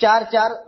4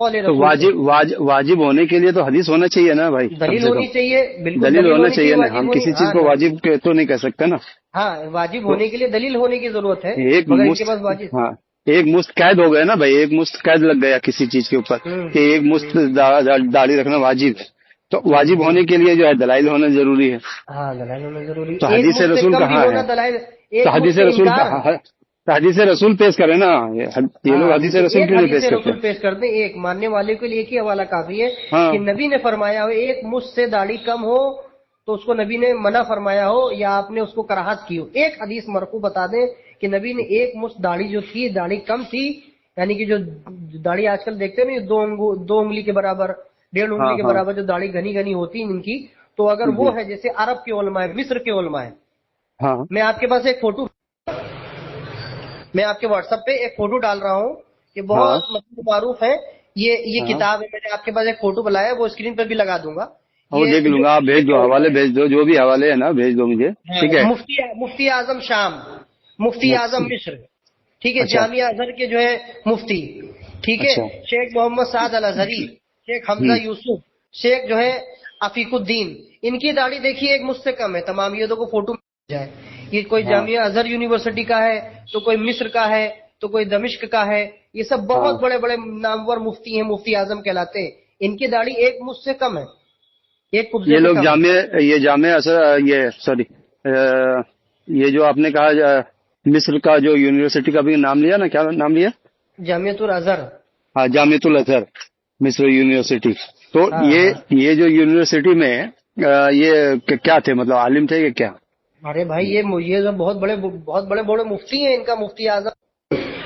قول تو رسول سے۔ واجب ہونے کے لیے تو حدیث ہونا چاہیے نا بھائی، کم دلیل سے ہونی کم چاہیے، بالکل دلیل ہونا ہونی چاہیے نا، واجب ہم ہونی، کسی چیز ہاں کو واجب تو نہیں کہہ سکتے نا۔ ہاں واجب ہونے کے لیے دلیل ہونے کی ضرورت ہے، ایک مگر ان کے مست پاس واجب۔ ہاں ایک مست قید ہو گیا نا بھائی، ایک مست قید لگ گیا کسی چیز کے اوپر کہ ایک مست داڑھی رکھنا واجب ہے، تو واجب ہونے کے لیے جو ہے دلائل ہونا ضروری ہے۔ ہاں دلائل ہونا ضروری، تو ایک حدیث مجھ سے رسول کم بھی کہاں ہونا ہے؟ دلائل، تو ایک مجھ حدیث سے رسول انکار۔ تو حدیث رسول پیش کرے نا، یہ لوگ ہاں حدیث جیسے رسول ایک کیوں نہیں حدیث پیش کرتے؟ رسول پیش کرتے ہیں، ایک ماننے والے کے لیے ایک ہی حوالہ کافی ہے ہاں کہ نبی نے فرمایا ہو ایک مجھ سے داڑھی کم ہو تو اس کو نبی نے منع فرمایا ہو یا آپ نے اس کو کراہت کی ہو، ایک حدیث مرفوع بتا دیں کہ نبی نے ایک مجھ داڑھی جو تھی، داڑھی کم تھی، یعنی کہ جو داڑھی آج کل دیکھتے ہیں نا، دو انگلی کے برابر، 1.5 انگلی ہاں کے ہاں برابر جو داڑھی گھنی گھنی ہوتی ہیں ان کی، تو اگر وہ جی ہے جیسے عرب کے علماء ہے، مصر کے علماء ہے، ہاں میں آپ کے پاس ایک فوٹو، میں آپ کے واٹس ایپ پہ ایک فوٹو ڈال رہا ہوں کہ ہاں بہت مشہور معروف ہے، یہ ہاں کتاب ہے، میں نے آپ کے پاس ایک فوٹو بنایا ہے، وہ اسکرین پہ بھی لگا دوں گا۔ وہ یہ دیکھ لوں جو گا، آپ بھیج دو، حوالے بھیج دو، جو بھی حوالے ہیں نا بھیج دو مجھے، ٹھیک ہے؟ مفتی اعظم شام، مفتی اعظم مصر، ٹھیک ہے، اچھا جامعہ ازہر کے جو ہے مفتی، ٹھیک ہے، اچھا شیخ محمد سعد الازہری، شیخ حمزہ یوسف، شیخ جو ہے عفیق الدین، ان کی داڑھی دیکھیے ایک مجھ سے کم ہے، تمام یہ کو فوٹو مل جائے، یہ کوئی ہاں جامعہ ازہر یونیورسٹی کا ہے، تو کوئی مصر کا ہے، تو کوئی دمشق کا ہے، یہ سب ہاں بہت بڑے بڑے نامور مفتی ہیں، مفتی اعظم کہلاتے ہیں، ان کی داڑھی ایک مجھ سے کم ہے، ایک قبضے یہ سے لوگ کم ہے۔ جامعہ یہ سوری یہ جو آپ نے کہا مصر کا جو یونیورسٹی کا بھی نام لیا نا، کیا نام لیا؟ جامعۃ الازہر، ہاں جامعۃ الازہر مصر یونیورسٹی۔ تو ہاں ہاں، یہ جو یونیورسٹی میں یہ کیا تھے، مطلب عالم تھے کہ کیا؟ ارے بھائی یہ جو بہت بڑے بڑے مفتی ہیں، ان کا مفتی اعظم،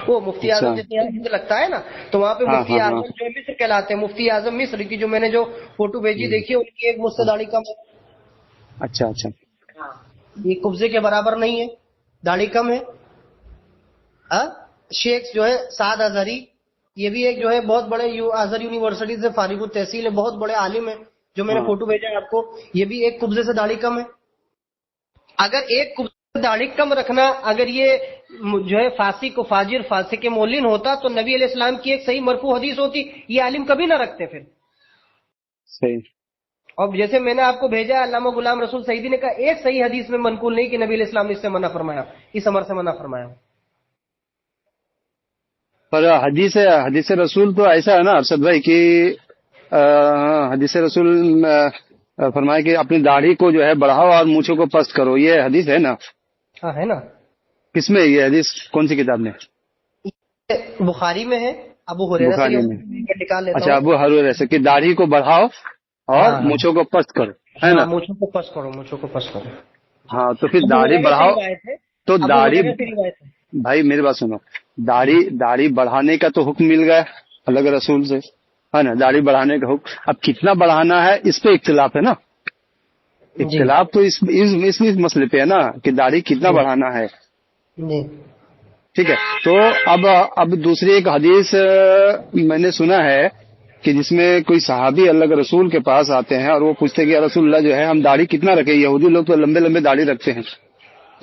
وہ مفتی اچھا اعظم جتنے ہند لگتا ہے نا، تو وہاں پہ ہاں مفتی ہاں ہاں اعظم جو مصر کہلاتے ہیں، مفتی اعظم مصر کی جو میں نے جو فوٹو بھیجی دیکھی، ان کی ایک مجھ سے ہاں، داڑھی کم ہے، اچھا اچھا یہ قبضے کے برابر نہیں ہے، داڑھی کم ہے۔ ہاں، شیخ جو ہے سعد ازہری، یہ بھی ایک جو ہے بہت بڑے ازہر یونیورسٹی سے فارغ التحصیل ہے، بہت بڑے عالم ہیں، جو میں نے ہاں فوٹو بھیجا ہے آپ کو، یہ بھی ایک قبضے سے داڑھی کم ہے۔ اگر ایک قبضے سے داڑھی کم رکھنا، اگر یہ جو ہے فاسق و فاجر فاسق مولین ہوتا تو نبی علیہ السلام کی ایک صحیح مرفوع حدیث ہوتی، یہ عالم کبھی نہ رکھتے پھر۔ صحیح۔ اور جیسے میں نے آپ کو بھیجا، علامہ غلام رسول سعیدی نے کہا ایک صحیح حدیث میں منقول نہیں کہ نبی علیہ السلام نے اس سے منع فرمایا، اس امر سے منع فرمایا۔ پر حدیث رسول تو ایسا ہے نا ارشد بھائی کہ حدیث رسول فرمائے کہ اپنی داڑھی کو جو ہے بڑھاؤ اور مونچھوں کو پست کرو، یہ حدیث ہے نا؟ ہاں ہے نا، کس میں یہ حدیث، کون سی کتاب میں؟ بخاری میں ہے، ابو ہریرہ سے بخاری میں؟ میں نکال لیتا اچھا، ہوں۔ ابو ہریرہ سے کہ داڑھی کو بڑھاؤ اور ہاں مونچھوں کو پست کرو، ہے ہاں، نا؟ مونچھوں کو پس کرو، مونچھوں کو پس کرو، ہاں تو پھر ابو داڑھی ہریرہ سے بڑھاؤ روایت ہے، تو ابو داڑھی، ہریرہ سے روایت ہے۔ بھائی میری بات سنو، داڑھی بڑھانے کا تو حکم مل گیا اللہ کے رسول سے، ہے نا؟ داڑھی بڑھانے کا حکم، اب کتنا بڑھانا ہے اس پہ اختلاف ہے نا، جی اختلاف تو اس مسئلے پہ ہے نا کہ داڑھی کتنا جی بڑھانا ہے، جی ٹھیک ہے؟ تو اب دوسری ایک حدیث میں نے سنا ہے کہ جس میں کوئی صحابی اللہ کے رسول کے پاس آتے ہیں اور وہ پوچھتے ہیں کہ یا رسول اللہ جو ہے ہم داڑھی کتنا رکھیں، یہودی لوگ تو لمبے لمبے داڑھی رکھتے ہیں،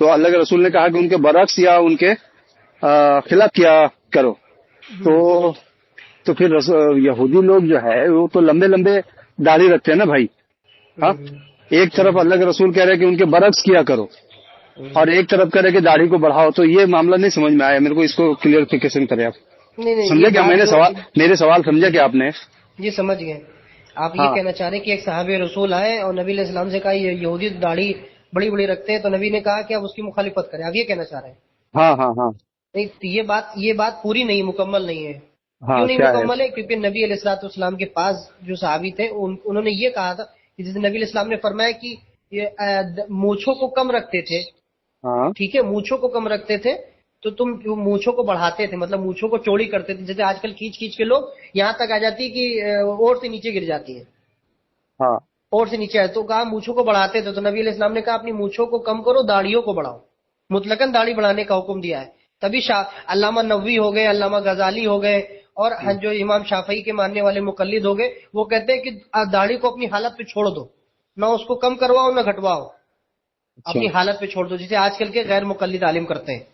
تو اللہ کے رسول نے کہا کہ ان کے برعکس یا ان کے خلاف کیا کرو، تو پھر یہودی لوگ جو ہے وہ تو لمبے لمبے داڑھی رکھتے ہیں نا بھائی، ہاں؟ ایک طرف اللہ کے رسول کہہ رہے کہ ان کے برعکس کیا کرو اور ایک طرف کہہ رہے کہ داڑھی کو بڑھاؤ، تو یہ معاملہ نہیں سمجھ میں آیا میرے کو، اس کو کلیئرفیکیشن کرے آپ، نہیں سمجھا یہ کیا بات جو میرے سوال سمجھا کیا آپ نے؟ جی سمجھ گئے، آپ یہ ہاں کہنا چاہ رہے ہیں کہ ایک صحابی رسول آئے اور نبی علیہ السلام سے کہا یہ یہودی داڑھی بڑی بڑی رکھتے ہیں، تو نبی نے کہا کہ آپ اس کی مخالفت کریں، آپ یہ کہنا چاہ رہے ہیں؟ ہاں ہاں ہاں نہیں، تو یہ بات پوری نہیں، مکمل نہیں ہے۔ ہاں کیوں نہیں کیا ہے؟ مکمل ہے؟ کیونکہ نبی علیہ الصلوۃ والسلام کے پاس جو صحابی تھے انہوں نے یہ کہا تھا کہ جیسے نبی علیہ السلام نے فرمایا کہ یہ مونچھوں کو کم رکھتے تھے، ہاں ٹھیک ہے، مونچھوں کو کم رکھتے تھے تو تم مونچھوں کو بڑھاتے تھے، مطلب مونچھوں کو چوڑی کرتے تھے، جیسے آج کل کھینچ کھینچ کے لوگ یہاں تک آ جاتی کہ اور سے نیچے گر جاتی ہے، ہاں اور سے نیچے آئے، تو کہا مونچھوں کو بڑھاتے تھے، تو نبی علیہ السلام نے کہا اپنی مونچھوں کو کم کرو، داڑھیوں کو بڑھاؤ، مطلقاً داڑھی بڑھانے کا حکم دیا ہے۔ تبھی علامہ نووی ہو گئے، علامہ غزالی ہو گئے، اور جو امام شافعی کے ماننے والے مقلد ہو گئے، وہ کہتے ہیں کہ داڑھی کو اپنی حالت پہ چھوڑ دو، نہ اس کو کم کرواؤ نہ گھٹواؤ، اچھا اپنی حالت پہ چھوڑ دو، جسے آج کل کے غیر مقلد عالم کرتے ہیں۔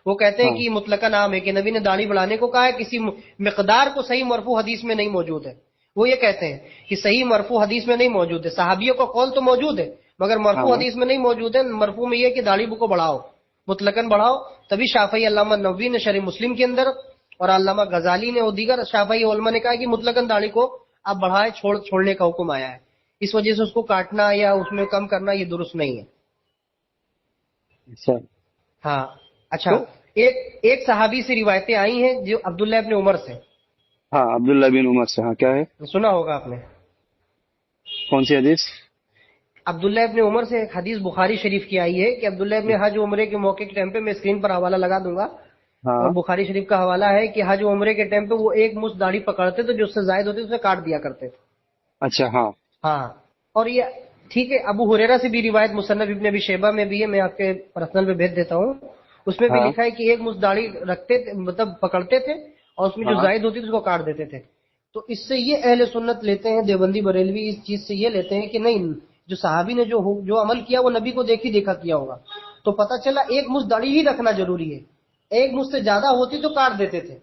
وہ کہتے ہیں کہ یہ مطلقاً عام ہے کہ نبی نے داڑھی بڑھانے کو کہا ہے، کسی مقدار کو صحیح مرفوع حدیث میں نہیں موجود ہے. وہ یہ کہتے ہیں کہ صحیح مرفوع حدیث میں نہیں موجود ہے. صحابیوں کا قول تو موجود ہے مگر مرفوع حدیث میں نہیں موجود ہے. مرفوع میں یہ کہ داڑھی کو بڑھاؤ، مطلقاً بڑھاؤ. تبھی شافعی علامہ نووی نے شرح مسلم کے اندر اور علامہ غزالی نے اور دیگر شافعی علماء نے کہا کہ مطلقاً داڑھی کو آپ بڑھائے، چھوڑنے کا حکم آیا ہے. اس وجہ سے اس کو کاٹنا یا اس میں کم کرنا یہ درست نہیں ہے. ہاں اچھا، ایک صحابی سے روایتیں آئی ہیں جو عبداللہ ابن عمر سے. ہاں عبداللہ بن عمر سے. ہاں کیا ہے؟ سنا ہوگا آپ نے. کون سی حدیث؟ عبداللہ ابن عمر سے ایک حدیث بخاری شریف کی آئی ہے کہ عبداللہ ابن حج عمرے کے موقع کے ٹائم پہ، میں اسکرین پر حوالہ لگا دوں گا، ہاں اور بخاری شریف کا حوالہ ہے کہ حج عمرے کے ٹائم پہ وہ ایک مشت داڑھی پکڑتے تو جو اس سے زائد ہوتی اسے کاٹ دیا کرتے تھے. اچھا. ہاں ہاں، اور یہ ٹھیک ہے. ابو ہریرہ سے بھی روایت مصنف ابن ابی شیبہ میں بھی ہے، میں آپ کے پرسنل پہ بھیج دیتا ہوں. اس میں بھی ہاں لکھا ہے کہ ایک مشت داڑھی رکھتے تھے، مطلب پکڑتے تھے، اور اس میں جو ہاں زائد ہوتی تھی اس کو کاٹ دیتے تھے. تو اس سے یہ اہل سنت لیتے ہیں، دیوبندی بریلوی اس چیز سے یہ لیتے ہیں کہ نہیں، جو صحابی نے جو عمل کیا وہ نبی کو دیکھا کیا ہوگا. تو پتہ چلا ایک مشت داڑھی ہی رکھنا ضروری ہے. ایک مشت سے زیادہ ہوتی تو کاٹ دیتے تھے.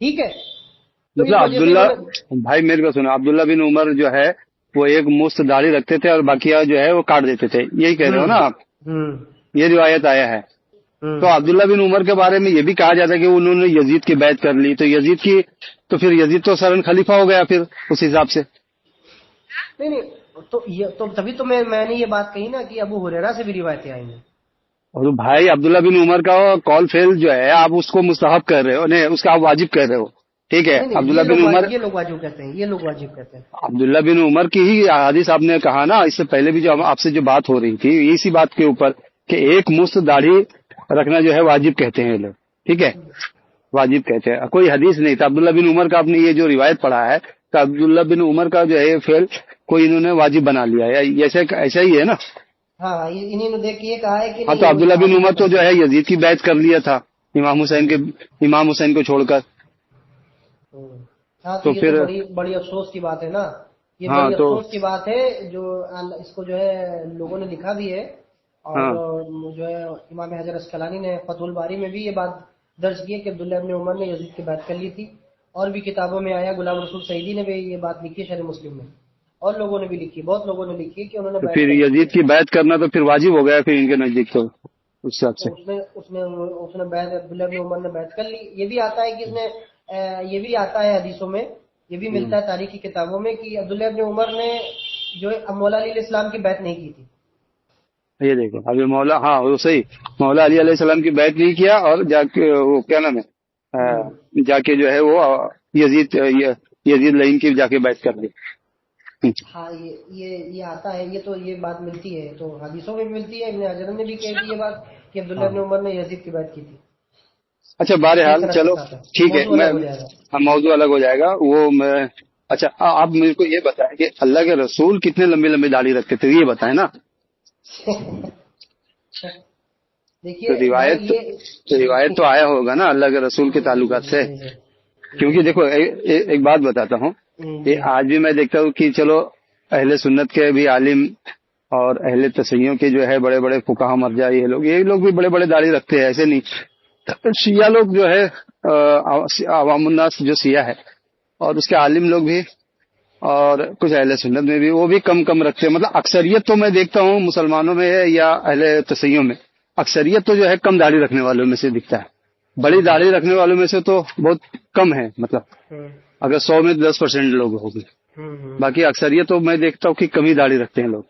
ٹھیک ہے. تو اس مطلب وجہ سے عبداللہ بھائی میرے کو سنو، عبداللہ بن عمر جو ہے وہ ایک مست داڑھی رکھتے تھے اور باقیہ جو ہے وہ کاٹ دیتے تھے، یہی کہہ رہے ہو نا آپ؟ یہ روایت آیا ہے. تو عبداللہ بن عمر کے بارے میں یہ بھی کہا جاتا ہے کہ انہوں نے یزید کی بیعت کر لی، تو یزید تو سرن خلیفہ ہو گیا پھر اس حساب سے. نہیں تو تبھی تو میں نے یہ بات کہی نا کہ ابو ہریرہ سے بھی روایتیں آئی ہیں. اور بھائی عبداللہ بن عمر کا قول فعل جو ہے آپ اس کو مستحب کر رہے ہو، نہیں اس کا آپ واجب کہہ رہے ہو. ٹھیک ہے. عبداللہ بن عمر، یہ لوگ واجب کہتے ہیں، یہ لوگ واجب کہتے ہیں. عبداللہ بن عمر کی ہی حدیث آپ نے کہا نا، اس سے پہلے بھی جو آپ سے جو بات ہو رہی تھی اسی بات کے اوپر کہ ایک مست داڑھی رکھنا جو ہے واجب کہتے ہیں لوگ. ٹھیک ہے، واجب کہتے ہیں. کوئی حدیث نہیں تھا عبداللہ بن عمر کا. آپ نے یہ جو روایت پڑھا ہے کہ عبداللہ بن عمر کا جو ہے فعل کوئی انہوں نے واجب بنا لیا ہے، ایسا ہی ہے نا؟ ہاں، انہوں نے دیکھ کے یہ کہا ہے کہ ہاں. تو عبداللہ بن عمر تو جو ہے یزید کی بیعت کر لیا تھا امام حسین کو چھوڑ کر. ہاں، تو یہ پھر بڑی افسوس کی بات ہے نا. یہ ہاں بڑی تو افسوس کی بات ہے جو اس کو جو ہے لوگوں نے لکھا بھی ہے. اور جو ہے امام حجر اسقلانی نے فتح الباری میں بھی یہ بات درج کی ہے کہ عبداللہ ابن عمر نے یزید کی بیعت کر لی تھی. اور بھی کتابوں میں آیا، غلام رسول سعیدی نے بھی یہ بات لکھی ہے شرح مسلم میں، اور لوگوں نے بھی لکھی، بہت لوگوں نے لکھی کہ انہوں نے پھر یزید کی بیعت کرنا تو پھر واجب ہو گیا پھر ان کے نزدیک. تو اس حساب سے اس نے بیعت، عبداللہ ابن عمر نے بیعت کر لی. یہ بھی آتا ہے کہ اس نے، یہ بھی آتا ہے حدیثوں میں، یہ بھی ملتا ہے تاریخی کتابوں میں کہ عبداللہ ابن عمر نے جو ہے مولا علی علیہ السلام کی بیعت نہیں کی تھی. یہ دیکھو ابھی وہ صحیح مولا علی علیہ السلام کی بیعت نہیں کیا، اور جا کے وہ کیا نام ہے، جا کے جو ہے وہ یزید لعین کی جا کے بیعت کر لی. ہاں، یہ آتا ہے، یہ تو یہ بات ملتی ہے، تو حدیثوں میں بھی ملتی ہے. ابن حجر نے بھی کہی تھی یہ بات کہ عبداللہ ابن عمر نے یزید کی بیعت کی تھی. اچھا بہرحال چلو ٹھیک ہے، موضوع الگ ہو جائے گا وہ میں. اچھا آپ میرے کو یہ بتائیں کہ اللہ کے رسول کتنے لمبی لمبی داڑھی رکھتے تھے، یہ بتائیں نا. دیکھیے روایت تو آیا ہوگا نا اللہ کے رسول کے تعلقات سے. کیونکہ دیکھو ایک بات بتاتا ہوں، یہ آج بھی میں دیکھتا ہوں کہ چلو اہل سنت کے بھی عالم اور اہل تشیعوں کے جو ہے بڑے بڑے فقہا مرجع یہ لوگ بھی بڑے بڑے داڑھی رکھتے ہیں، ایسے نہیں. شیعہ لوگ جو ہے عوام الناس جو شیعہ ہے اور اس کے عالم لوگ بھی اور کچھ اہل سنت میں بھی وہ بھی کم رکھتے ہیں. مطلب اکثریت تو میں دیکھتا ہوں مسلمانوں میں ہے یا اہل تشیعوں میں، اکثریت تو جو ہے کم داڑھی رکھنے والوں میں سے دکھتا ہے. بڑی داڑھی رکھنے والوں میں سے تو بہت کم ہے، مطلب اگر 100 میں 10% لوگ ہوں گے. باقی اکثریت تو میں دیکھتا ہوں کہ کم ہی داڑھی رکھتے ہیں لوگ،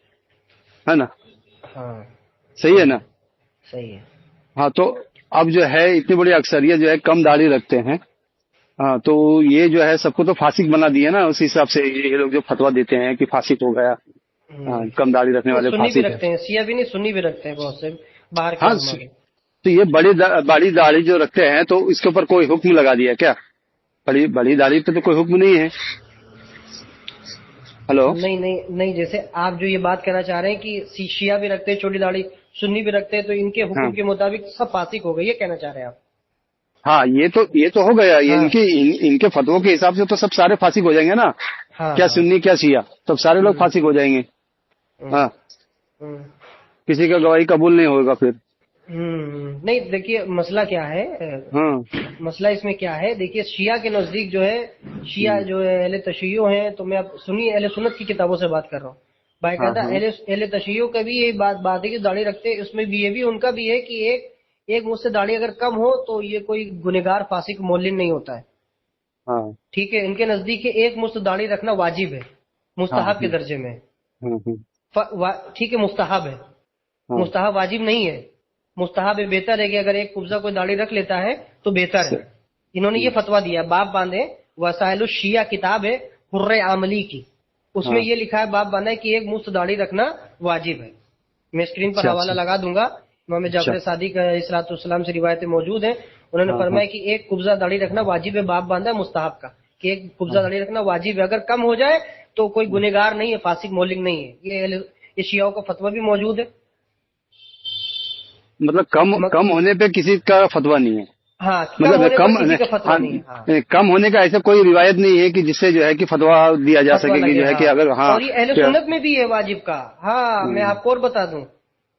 ہے نا؟ صحیح ہے نا؟ صحیح ہے. ہاں تو اب جو ہے اتنی بڑی اکثریت جو ہے کم داڑھی رکھتے ہیں. ہاں تو یہ جو ہے سب کو تو فاسق بنا دیا نا. اسی حساب سے یہ لوگ جو فتوا دیتے ہیں کہ فاسق ہو گیا، کم داڑھی رکھنے والے فاسق رکھتے ہیں. شیعہ بھی نہیں، سنی بھی رکھتے ہیں بہت سے باہر کے. ہاں تو یہ بڑی داڑھی جو رکھتے ہیں تو اس کے اوپر کوئی حکم لگا دیا کیا؟ بڑی داڑھی پہ تو کوئی حکم نہیں ہے. ہلو نہیں، جیسے آپ جو یہ بات کہنا چاہ رہے ہیں کہ شیعہ بھی رکھتے ہیں چھوٹی داڑھی، سنی بھی رکھتے ہیں، تو ان کے حکم کے مطابق سب فاسق ہو گئے، یہ کہنا چاہ رہے ہیں آپ؟ ہاں یہ تو ہو گیا. ان کے فتووں کے حساب سے تو سب سارے فاسق ہو جائیں گے نا. کیا سنی کیا شیعہ، سب سارے لوگ فاسق ہو جائیں گے. ہاں، کسی کا گواہی قبول نہیں ہوگا پھر. نہیں دیکھیے مسئلہ کیا ہے، ہاں مسئلہ اس میں کیا ہے، دیکھیے شیعہ کے نزدیک جو ہے، شیعہ جو ہے اہل تشیع ہیں، تو میں اب سنی اہل سنت کی کتابوں سے بات کر رہا ہوں، ہاں باقاعدہ ہاں اہل تشیع کا بھی یہی بات ہے کہ داڑھی رکھتے ہیں، اس میں بھی یہ بھی ان کا بھی ہے کہ ایک مجھ سے داڑھی اگر کم ہو تو یہ کوئی گنہگار فاسق مولن نہیں ہوتا ہے، ہاں ٹھیک ہے، ان کے نزدیک ایک مشت داڑھی رکھنا واجب ہے، ہاں مستحب کے درجے میں، ہاں ٹھیک ہے، مستحب ہے، ہاں مستحب واجب نہیں ہے، مستحب ہے، بہتر ہے کہ اگر ایک قبضہ کوئی داڑھی رکھ لیتا ہے تو بہتر ہے، انہوں نے یہ فتویٰ دیا، باب باندھے وسائل الشیعہ کتاب ہے حر عاملی کی، اس میں ہاں یہ لکھا ہے باب باندھا ہے کہ ایک مشت داڑھی رکھنا واجب ہے، میں اسکرین پر اچھا حوالہ اچھا لگا دوں گا، امام اچھا جعفر صادق علیہ الصلوۃ والسلام سے روایتیں موجود ہیں، انہوں نے ہاں ہاں فرمایا کہ ایک قبضہ داڑھی رکھنا واجب ہے، باب باندھا ہے مستحب کا کہ ایک قبضہ ہاں داڑھی رکھنا واجب ہے، اگر کم ہو جائے تو کوئی گنہگار نہیں ہے، فاسق مولنگ نہیں ہے، یہ شیعوں کا فتویٰ بھی موجود ہے، مطلب کم ہونے پہ کسی کا فتویٰ نہیں ہے، ہاں کم مطلب ہونے پر کم کسی کا فتویٰ نہیں ہے، ہاں کم ہونے کا ایسا کوئی روایت نہیں ہے کہ جس سے جو ہے کہ فتویٰ دیا جا فتویٰ سکے کہ لگے، جو ہے ہاں، کہ اگر ہاں اور یہ اہل سنت میں بھی ہے واجب کا، ہاں میں آپ کو اور بتا دوں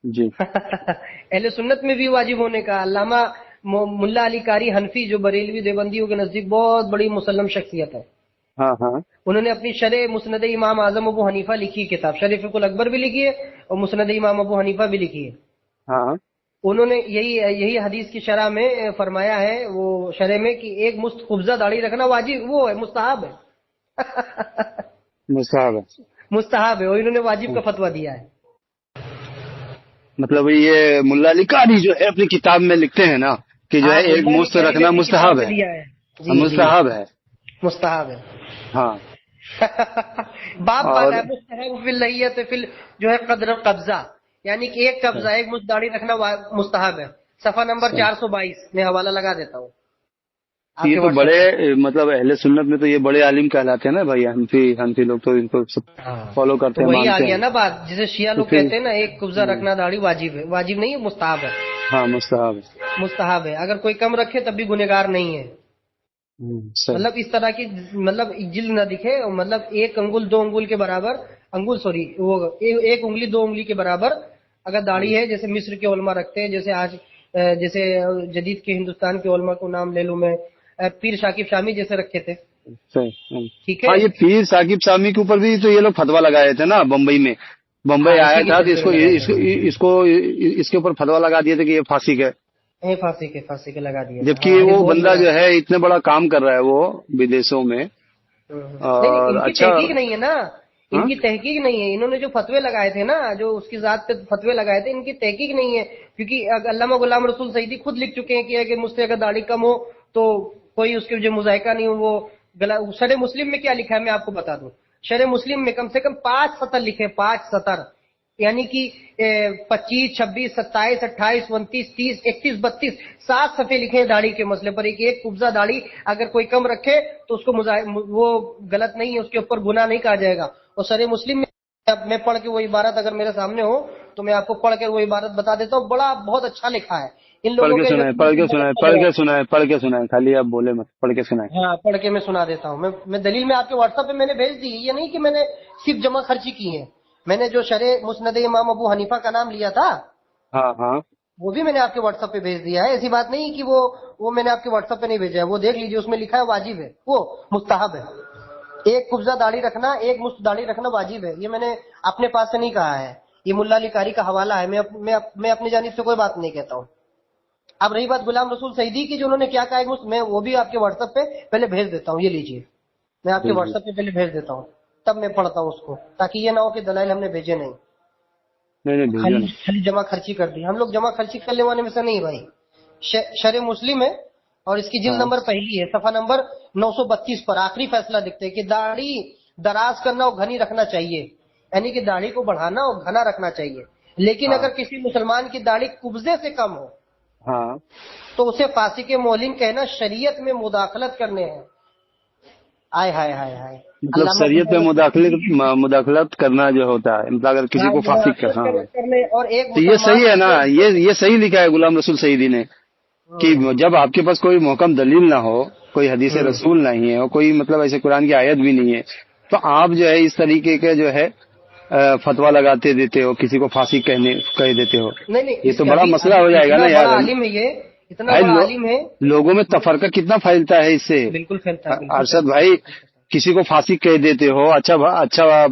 جی اہل سنت میں بھی واجب ہونے کا، علامہ ملا علی قاری حنفی جو بریلوی دیوبندیوں کے نزدیک بہت بڑی مسلم شخصیت ہے، ہاں ہاں انہوں نے اپنی شرح مسند امام اعظم ابو حنیفہ لکھی ہے، کتاب شرح فقہ الاکبر بھی لکھی ہے اور مسند امام ابو حنیفہ بھی لکھی ہے، ہاں انہوں نے یہی حدیث کی شرح میں فرمایا ہے، وہ شرح میں کہ ایک مشت قبضہ داڑھی رکھنا واجب وہ ہے، مستحب ہے مصعب ہے۔ مستحب ہے، اور انہوں نے واجب کا فتویٰ دیا ہے، مطلب یہ ملا علی قاری جو ہے اپنی کتاب میں لکھتے ہیں نا کہ جو ہاں ہے ایک ملا علی مست قاری نے رکھنا اپنی کتاب مستحب میں ہے، دیا ہے، جی جی مستحب ہے، مستحب ہے ہاں باب اور باندھا ہے مستحب فی اللیت فی جو ہے قدر قبضہ، یعنی کہ ایک قبضہ ایک مشت داڑھی رکھنا مستحب ہے، صفحہ نمبر 422 میں حوالہ لگا دیتا ہوں آپ یہ کے تو واٹس بڑے ایپ مطلب اہل سنت میں تو یہ بڑے عالم کہلاتے ہیں نا بھائی، حنفی لوگ تو ان کو سب پہ، ہاں فالو کرتے تو ہیں وہی آ مانتے گیا ہیں، نا بات، جسے شیعہ تو لوگ پھر کہتے ہیں نا ایک قبضہ رکھنا داڑھی واجب ہے، واجب نہیں ہے، مستحب ہے، ہاں مستحب ہے، مستحب ہے، اگر کوئی کم رکھے تب بھی گنہگار نہیں ہے، صحیح، مطلب اس طرح کی مطلب جلد نہ دکھے، مطلب ایک انگل دو انگل کے برابر، انگل سوری وہ ایک انگلی دو انگلی کے برابر اگر داڑھی ہے، جیسے مصر کے علماء رکھتے ہیں، جیسے آج جیسے جدید کے ہندوستان کے علماء کو نام لے لوں میں، پیر شاکب شامی جیسے رکھے تھے، صحیح، ٹھیک ہاں ہے، یہ پیر ثاقب سامی کے اوپر بھی تو یہ لوگ فتوا لگائے تھے نا بمبئی میں، ہاں بمبئی آیا اسی کے تھا تو سلسلے میں لگا دیا اس کے اوپر فتوا لگا دیے تھے کہ یہ فاسق ہے، پھانسی کے لگا دیا تھا، ہاں جبکہ ابھی وہ بہت بندہ بڑا، جو ہے اتنا بڑا کام کر رہا ہے وہ بدیسوں میں، نہیں اور ان کی اچھا، تحقیق نہیں ہے نا، ان ہاں کی تحقیق نہیں ہے، انہوں نے جو فتوے لگائے تھے نا، جو اس کی ذات پہ فتوے لگائے تھے، ان کی تحقیق نہیں ہے، کیونکہ علامہ غلام رسول سعیدی خود لکھ چکے ہیں کہ مجھ سے اگر داڑھی کم ہو تو کوئی اس کے جو مذائقہ نہیں ہو، وہ شرح مسلم میں کیا لکھا ہے میں آپ کو بتا دوں، شرح مسلم میں کم سے کم 5 سطر لکھے، 5 سطر، یعنی کہ 25 26 27 28 29 30 31 32 7 صفحے لکھے ہیں داڑھی کے مسئلے پر، ایک قبضہ داڑھی اگر کوئی کم رکھے تو اس کو وہ غلط نہیں ہے، اس کے اوپر گناہ نہیں کہا جائے گا، اور شرح مسلم میں پڑھ کے وہ عبارت اگر میرے سامنے ہو تو میں آپ کو پڑھ کے وہ عبارت بتا دیتا ہوں، بہت اچھا لکھا ہے، ان پڑھ لوگوں کے کے جو سنائے، پڑھ کے سنائے، پڑھ کے سنائے، پڑھ کے سنائے، خالی آپ بولے مت، پڑھ کے سنائے، ہاں پڑھ کے میں سنا دیتا ہوں، میں دلیل میں آپ کے واٹس ایپ پہ میں نے بھیج دی ہے، یہ نہیں کہ میں نے صرف جمع خرچی کی ہے، میں نے جو شرح مسند امام ابو حنیفہ کا نام لیا تھا ہاں ہاں وہ بھی میں نے آپ کے واٹس ایپ پہ بھیج دیا ہے، ایسی بات نہیں کہ وہ میں نے آپ کے واٹس ایپ پہ نہیں بھیجا ہے، وہ دیکھ لیجیے، اس میں لکھا ہے واجب ہے، وہ مستحب ہے، ایک قبضہ داڑھی رکھنا ایک مشت داڑھی رکھنا واجب ہے، یہ میں نے اپنے پاس سے نہیں کہا ہے، یہ ملا علی قاری کا حوالہ ہے، میں اپنی جانب سے کوئی بات نہیں کہتا ہوں۔ اب رہی بات غلام رسول سعیدی کی، جو انہوں نے کیا کہا ہے میں وہ بھی آپ کے واٹس ایپ پہ پہلے بھیج دیتا ہوں، یہ لیجیے، میں آپ کے جی جی، واٹس ایپ پہ پہلے بھیج دیتا ہوں، تب میں پڑھتا ہوں اس کو، تاکہ یہ نہ ہو کہ دلائل ہم نے بھیجے نہیں، نہیں بھیجو نا، خالی جمع خرچی کر دی، ہم لوگ جمع خرچی کرنے والے میں سے نہیں بھائی، شرح مسلم ہے اور اس کی جلد ہاں نمبر پہلی ہے، صفحہ نمبر 932 پر آخری فیصلہ دکھتے ہیں کہ داڑھی دراز کرنا اور گھنی رکھنا چاہیے، یعنی کہ داڑھی کو بڑھانا اور گھنا رکھنا چاہیے، لیکن ہاں اگر کسی مسلمان کی داڑھی قبضے سے کم ہو ہاں، تو اسے فاسق مولن کہنا شریعت میں مداخلت کرنے ہیں، آئے ہائے ہائے ہائے، مطلب علامہ شریعت میں غلام رسول سعیدی کی، مداخلت کرنا جو ہوتا ہے، مطلب اگر کسی ہاں کو فاسق کر، مداخلت ہاں کرنے، اور ایک تو یہ مسلمان صحیح ہے نا، دوسرے یہ صحیح لکھا ہے غلام رسول سعیدی نے کہ جب آپ کے پاس کوئی محکم دلیل نہ ہو، کوئی حدیث رسول نہیں ہے، اور کوئی مطلب ایسے قرآن کی آیت بھی نہیں ہے، تو آپ جو ہے اس طریقے کے جو ہے فتوا لگاتے دیتے ہو, کسی کو پھانسی کہہ دیتے ہو. نہیں یہ تو بڑا مسئلہ ہو جائے گا نا یار. عالم ہے یہ, اتنا بڑا عالم ہے. لوگوں میں تفرقہ کتنا پھیلتا ہے اس سے. بالکل پھیلتا ہے. ارشد بھائی, کسی کو پھانسی کہہ دیتے ہو, اچھا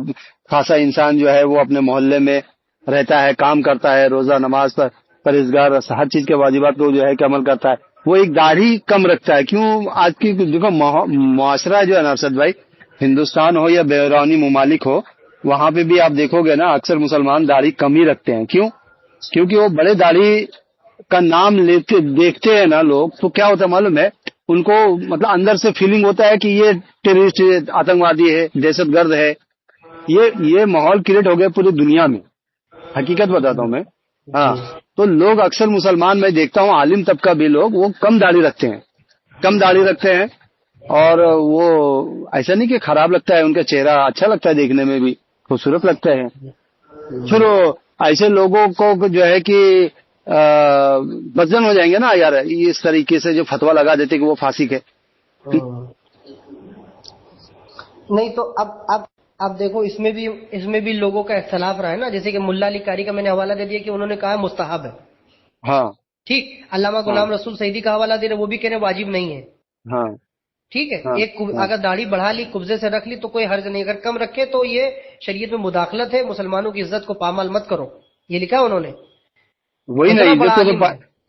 خاصا انسان جو ہے وہ اپنے محلے میں رہتا ہے, کام کرتا ہے, روزہ نماز پر پرہیزگار, ہر چیز کے واجبات کو جو ہے کہ عمل کرتا ہے, وہ ایک داڑھی کم رکھتا ہے. کیوں؟ آج کی دیکھو معاشرہ جو ہے نا ارشد بھائی, ہندوستان ہو یا بیرونی ممالک ہو, وہاں پہ بھی آپ دیکھو گے نا اکثر مسلمان داڑھی کم ہی رکھتے ہیں. کیوں؟ کیونکہ وہ بڑے داڑھی کا نام دیکھتے ہیں نا لوگ, تو کیا ہوتا ہے معلوم ہے ان کو, مطلب اندر سے فیلنگ ہوتا ہے کہ یہ ٹیررسٹ, آتنکوادی ہے, دہشت گرد ہے. یہ ماحول کریٹ ہو گیا پوری دنیا میں, حقیقت بتاتا ہوں میں. ہاں, تو لوگ اکثر مسلمان میں دیکھتا ہوں عالم طبقہ بھی لوگ وہ کم داڑھی رکھتے ہیں, اور وہ ایسا نہیں کہ خراب لگتا ہے ان کا چہرہ, اچھا لگتا ہے دیکھنے میں بھی, خوبصورت لگتا ہے. پھر ایسے لوگوں کو جو ہے کہ بدزن ہو جائیں گے نا یار, اس طریقے سے جو فتوا لگا دیتے کہ وہ فاسق ہے. نہیں تو اب دیکھو اس میں بھی لوگوں کا اختلاف رہا ہے نا. جیسے کہ ملا علی قاری کا میں نے حوالہ دے دیا کہ انہوں نے کہا مستحب ہے. ہاں ٹھیک. علامہ غلام رسول سعیدی کا حوالہ دے رہے, وہ بھی کہہ رہے واجب نہیں ہے. ہاں ٹھیک ہے. ایک اگر داڑھی بڑھا لی, قبضے سے رکھ لی تو کوئی حرج نہیں, اگر کم رکھے تو یہ شریعت میں مداخلت ہے, مسلمانوں کی عزت کو پامال مت کرو, یہ لکھا انہوں نے. وہی نا,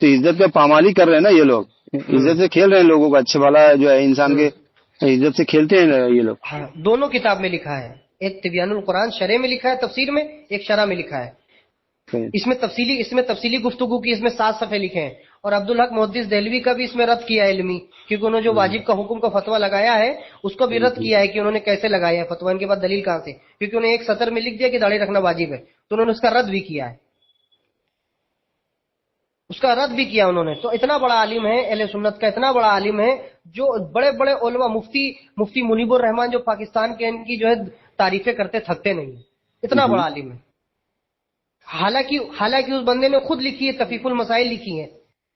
عزت پہ پامالی کر رہے ہیں نا یہ لوگ, عزت سے کھیل رہے ہیں لوگوں کا. اچھے والا جو ہے انسان کے عزت سے کھیلتے ہیں یہ لوگ. دونوں کتاب میں لکھا ہے, ایک تبیان القرآن شرح میں لکھا ہے تفسیر میں, ایک شرح میں لکھا ہے. اس میں تفصیلی گفتگو کی, اس میں 7 صفحے لکھے ہیں. اور عبدالحق محدث دہلوی کا بھی اس میں رد کیا ہے علمی, کیونکہ انہوں نے جو واجب کا حکم کا فتویٰ لگایا ہے اس کو بھی رد کیا ہے کہ انہوں نے کیسے لگایا ہے فتویٰ, ان کے بعد دلیل کہاں سے, کیونکہ انہوں نے ایک سطر میں لکھ دیا کہ داڑھی رکھنا واجب ہے, تو انہوں نے اس کا رد بھی کیا ہے. انہوں نے. تو اتنا بڑا عالم ہے اہل سنت کا, اتنا بڑا عالم ہے جو بڑے بڑے علماء, مفتی منیب الرحمان جو پاکستان کے, ان کی جو ہے تعریفیں کرتے تھکتے نہیں, اتنا بڑا عالم ہے. حالانکہ اس بندے نے خود لکھی ہے, تفیق المسائل لکھی ہے,